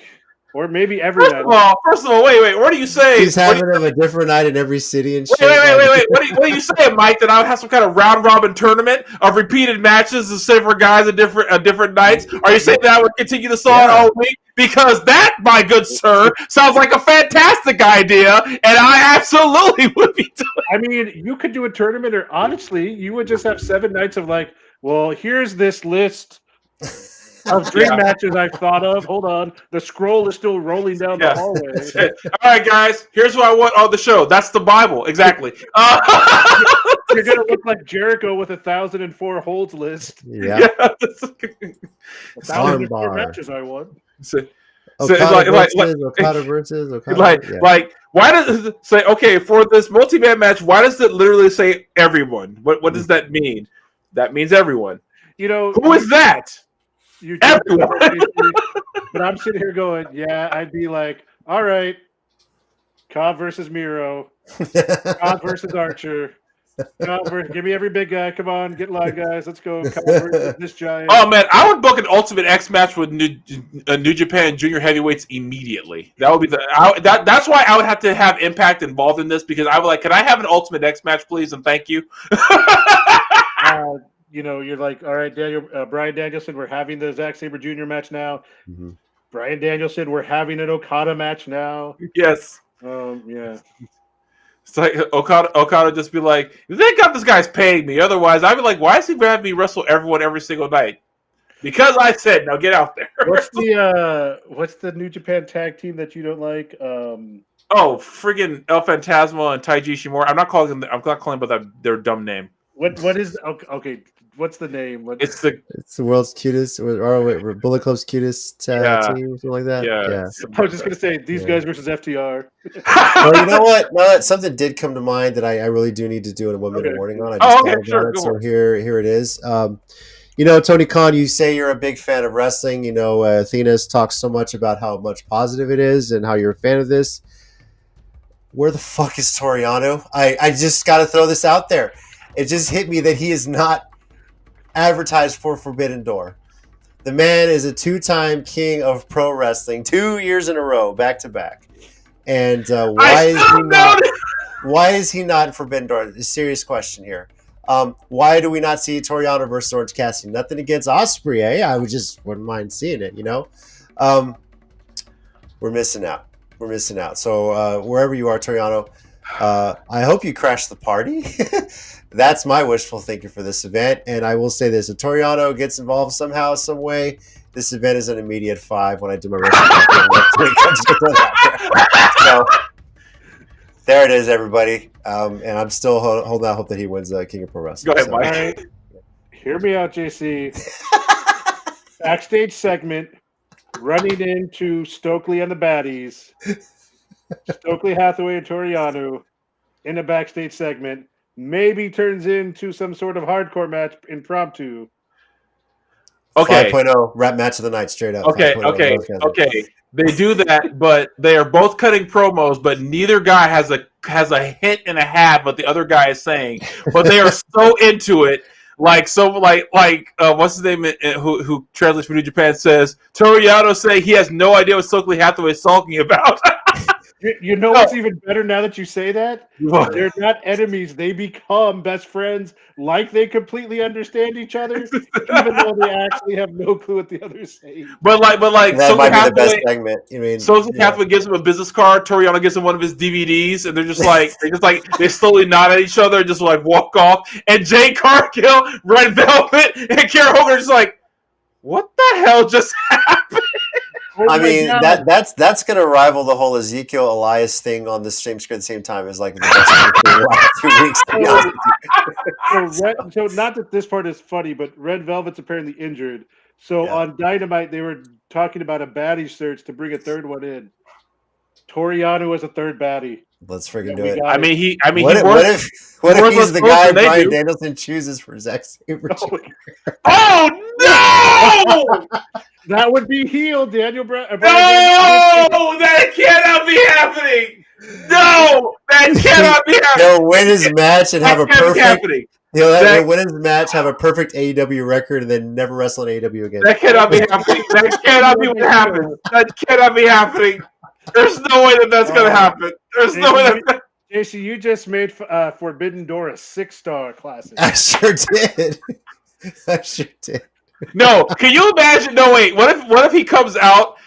Or maybe every night. First of all, wait. What are you saying? He's having them a different night in every city and shit. Wait. What are you saying, Mike? That I would have some kind of round robin tournament of repeated matches instead for guys at different nights? Are you saying that I would continue to saw it all week? Because that, my good sir, sounds like a fantastic idea, and I absolutely would be doing. I mean, you could do a tournament, or honestly, you would just have 7 nights of like, well, here's this list of dream matches I've thought of. Hold on. The scroll is still rolling down the hallway. All right, guys. Here's what I want on the show. That's the Bible. Exactly. You're going to look like Jericho with 1,004 holds list. Yeah. 1,004 matches I won. Okada versus Okada. Like, why does it say, okay, for this multi-man match, why does it literally say everyone? What does that mean? That means everyone. Who is that? But I'm sitting here going, I'd be like, all right, Cobb versus Miro, Cobb versus Archer, give me every big guy. Come on, get in line, guys. Let's go. Cobb versus this giant. Oh man, I would book an Ultimate X match with New Japan Junior Heavyweights immediately. That would be that's why I would have to have Impact involved in this, because I would can I have an Ultimate X match, please, and thank you. You're like, all right, Bryan Danielson, we're having the Zack Sabre Jr. match now. Mm-hmm. Bryan Danielson, we're having an Okada match now. Yes. Yeah. It's like Okada just be like, thank God this guy's paying me. Otherwise, I'd be like, why is he having me wrestle everyone every single night? Because I said, now get out there. What's the New Japan tag team that you don't like? Friggin' El Phantasmo and Taiji Shimura. I'm not calling them their dumb name. What is okay? What's the name? It's the world's cutest, or Bullet Club's cutest team, something like that. Yeah. I was just gonna say these guys versus FTR. Well, you know what? No, something did come to mind that I really do need to do a 1 minute warning on. I just thought about it, so here it is. Tony Khan, you say you're a big fan of wrestling. Athena's talks so much about how much positive it is and how you're a fan of this. Where the fuck is Toru Yano? I just got to throw this out there. It just hit me that he is not advertised for Forbidden Door. The man is a 2-time king of pro wrestling, 2 years in a row, back to back. And why is he not in Forbidden Door? A serious question here. Why do we not see Toru Yano versus Orange Cassidy? Nothing against Ospreay. I wouldn't mind seeing it. We're missing out. So wherever you are, Toru Yano, I hope you crash the party. That's my wishful thinking for this event. And I will say this: if Toru Yano gets involved somehow, some way, this event is an immediate 5 when I do my wrestling. So there it is, everybody. And I'm still holding out hope that he wins King of Pro Wrestling. Go ahead, Mike. All right. Hear me out, JC. Backstage segment, running into Stokely and the Baddies. Stokely Hathaway and Toru Yano in a backstage segment. Maybe turns into some sort of hardcore match impromptu. Okay. 5.0 rap match of the night, straight up. Okay. 5.0 Okay. They do that, but they are both cutting promos, but neither guy has a hint and a half what the other guy is saying. But they are so into it. Like what's his name? Who translates from New Japan says Toru Yano say he has no idea what Stokely Hathaway is talking about. You know what's even better now that you say that? They're not enemies. They become best friends, like they completely understand each other, even though they actually have no clue what the other is saying. But that might be the best segment. I mean, Stokely Hathaway gives him a business card. Toru Yano gives him one of his DVDs, and they're just like they slowly nod at each other, and just like walk off. And Jay Cargill, Red Velvet, and Kara Hogan are just like, what the hell just happened? I mean, that's going to rival the whole Ezekiel Elias thing on the same screen at the same time as like the best thing the last 2 weeks. To be honest with you. So not that this part is funny, but Red Velvet's apparently injured. So on Dynamite, they were talking about a baddie search to bring a third one in. Toru Yano was a third baddie. Let's freaking do it. I mean, what if he's the guy Bryan Danielson chooses for Zack Sabre? Oh no! That would be heel, Daniel Bryan. No, that cannot be happening. No, that cannot be happening. He'll win his match and have a perfect. He'll win his match, have a perfect AEW record, and then never wrestle in AEW again. That cannot be happening. That cannot be what happens. That cannot be happening. There's no way that's going to happen. There's no way that. JC, you just made Forbidden Door a 6-star classic. I sure did. I sure did. No, can you imagine? No, wait. What if he comes out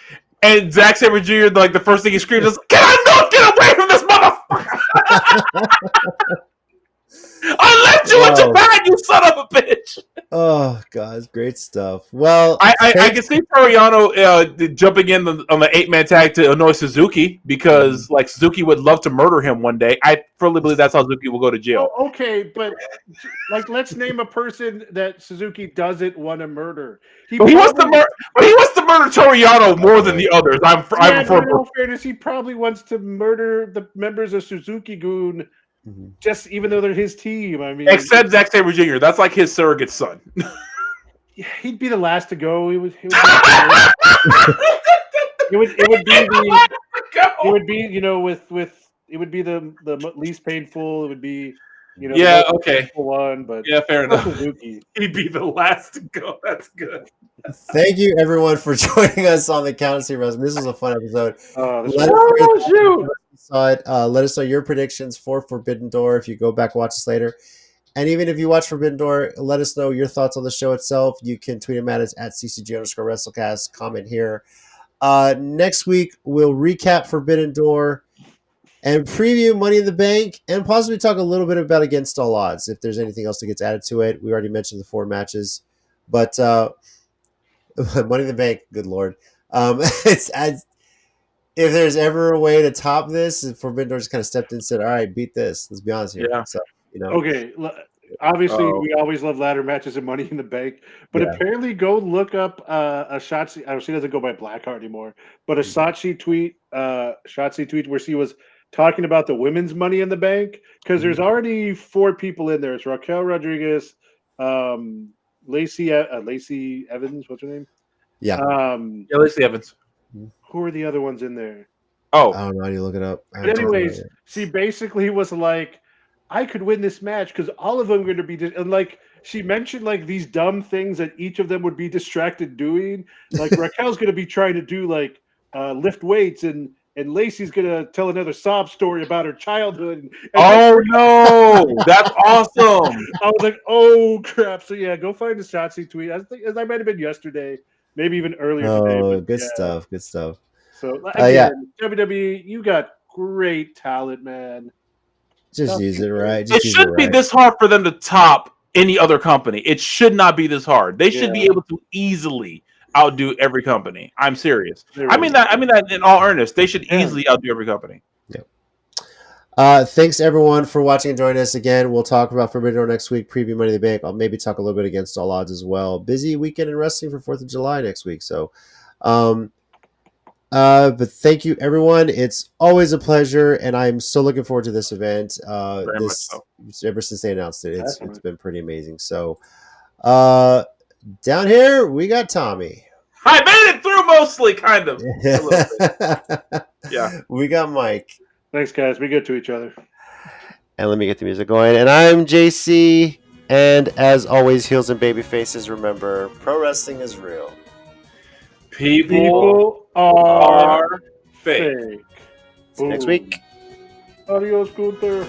and Zack Sabre Jr. like the first thing he screams is, "Get away from this motherfucker!" I left you in Japan, you son of a bitch. Oh God, great stuff. Well, I can see Toru Yano jumping in on the 8-man tag to annoy Suzuki because like Suzuki would love to murder him one day. I fully believe that's how Suzuki will go to jail. Oh, okay, but like let's name a person that Suzuki doesn't want to murder. He wants to murder Toru Yano more than the others. In all fairness, he probably wants to murder the members of Suzuki-gun. Just even though they're his team, I mean, except Zack Sabre Jr. That's like his surrogate son. He'd be the last to go. It would be it would be the least painful. It would be one, but fair enough. He'd be the last to go. That's good. Thank you everyone for joining us on the Countessy Wrestling. This was a fun episode. Let us know your predictions for Forbidden Door if you go back and watch this later. And even if you watch Forbidden Door, let us know your thoughts on the show itself. You can tweet him at us at @CCG_WrestleCast. Comment here. Next week, we'll recap Forbidden Door and preview Money in the Bank and possibly talk a little bit about Against All Odds if there's anything else that gets added to it. We already mentioned the 4 matches. But Money in the Bank, good Lord. If there's ever a way to top this, Forbidden Door just kind of stepped in and said, all right, beat this. Let's be honest here. Yeah. So, Okay. Obviously, we always love ladder matches and Money in the Bank. But apparently, go look up a Shotzi. She doesn't go by Blackheart anymore. But a Shotzi tweet where she was talking about the women's Money in the Bank. Because there's already 4 people in there. It's Raquel Rodriguez, Lacey Evans. What's her name? Yeah. Lacey Evans. Who are the other ones in there? Oh, I don't know. You look it up. But anyways, she basically was like, I could win this match because all of them are going to be and like she mentioned like these dumb things that each of them would be distracted doing. Like Raquel's going to be trying to do like lift weights and Lacey's going to tell another sob story about her childhood. No, that's awesome. I was like, oh crap. So yeah, go find the Shotzi tweet. I think that might have been yesterday. Maybe even earlier today. Oh, good stuff. Good stuff. So, again, WWE, you got great talent, man. Just use it right. It shouldn't be this hard for them to top any other company. It should not be this hard. They should be able to easily outdo every company. I'm serious. I mean that in all earnest. They should easily outdo every company. Thanks everyone for watching and joining us again. We'll talk about Forbidden Door next week, preview Money in the Bank. I'll maybe talk a little bit against All Odds as well. Busy weekend in wrestling for 4th of July next week. So, but thank you everyone. It's always a pleasure, and I'm so looking forward to this event. Ever since they announced it, it's been pretty amazing. So, down here we got Tommy. I made it through mostly, kind of. Yeah. We got Mike. Thanks, guys. Be good to each other. And let me get the music going. And I'm JC. And as always, heels and baby faces, remember, pro wrestling is real. People are fake. See you next week. Adios, Gunther.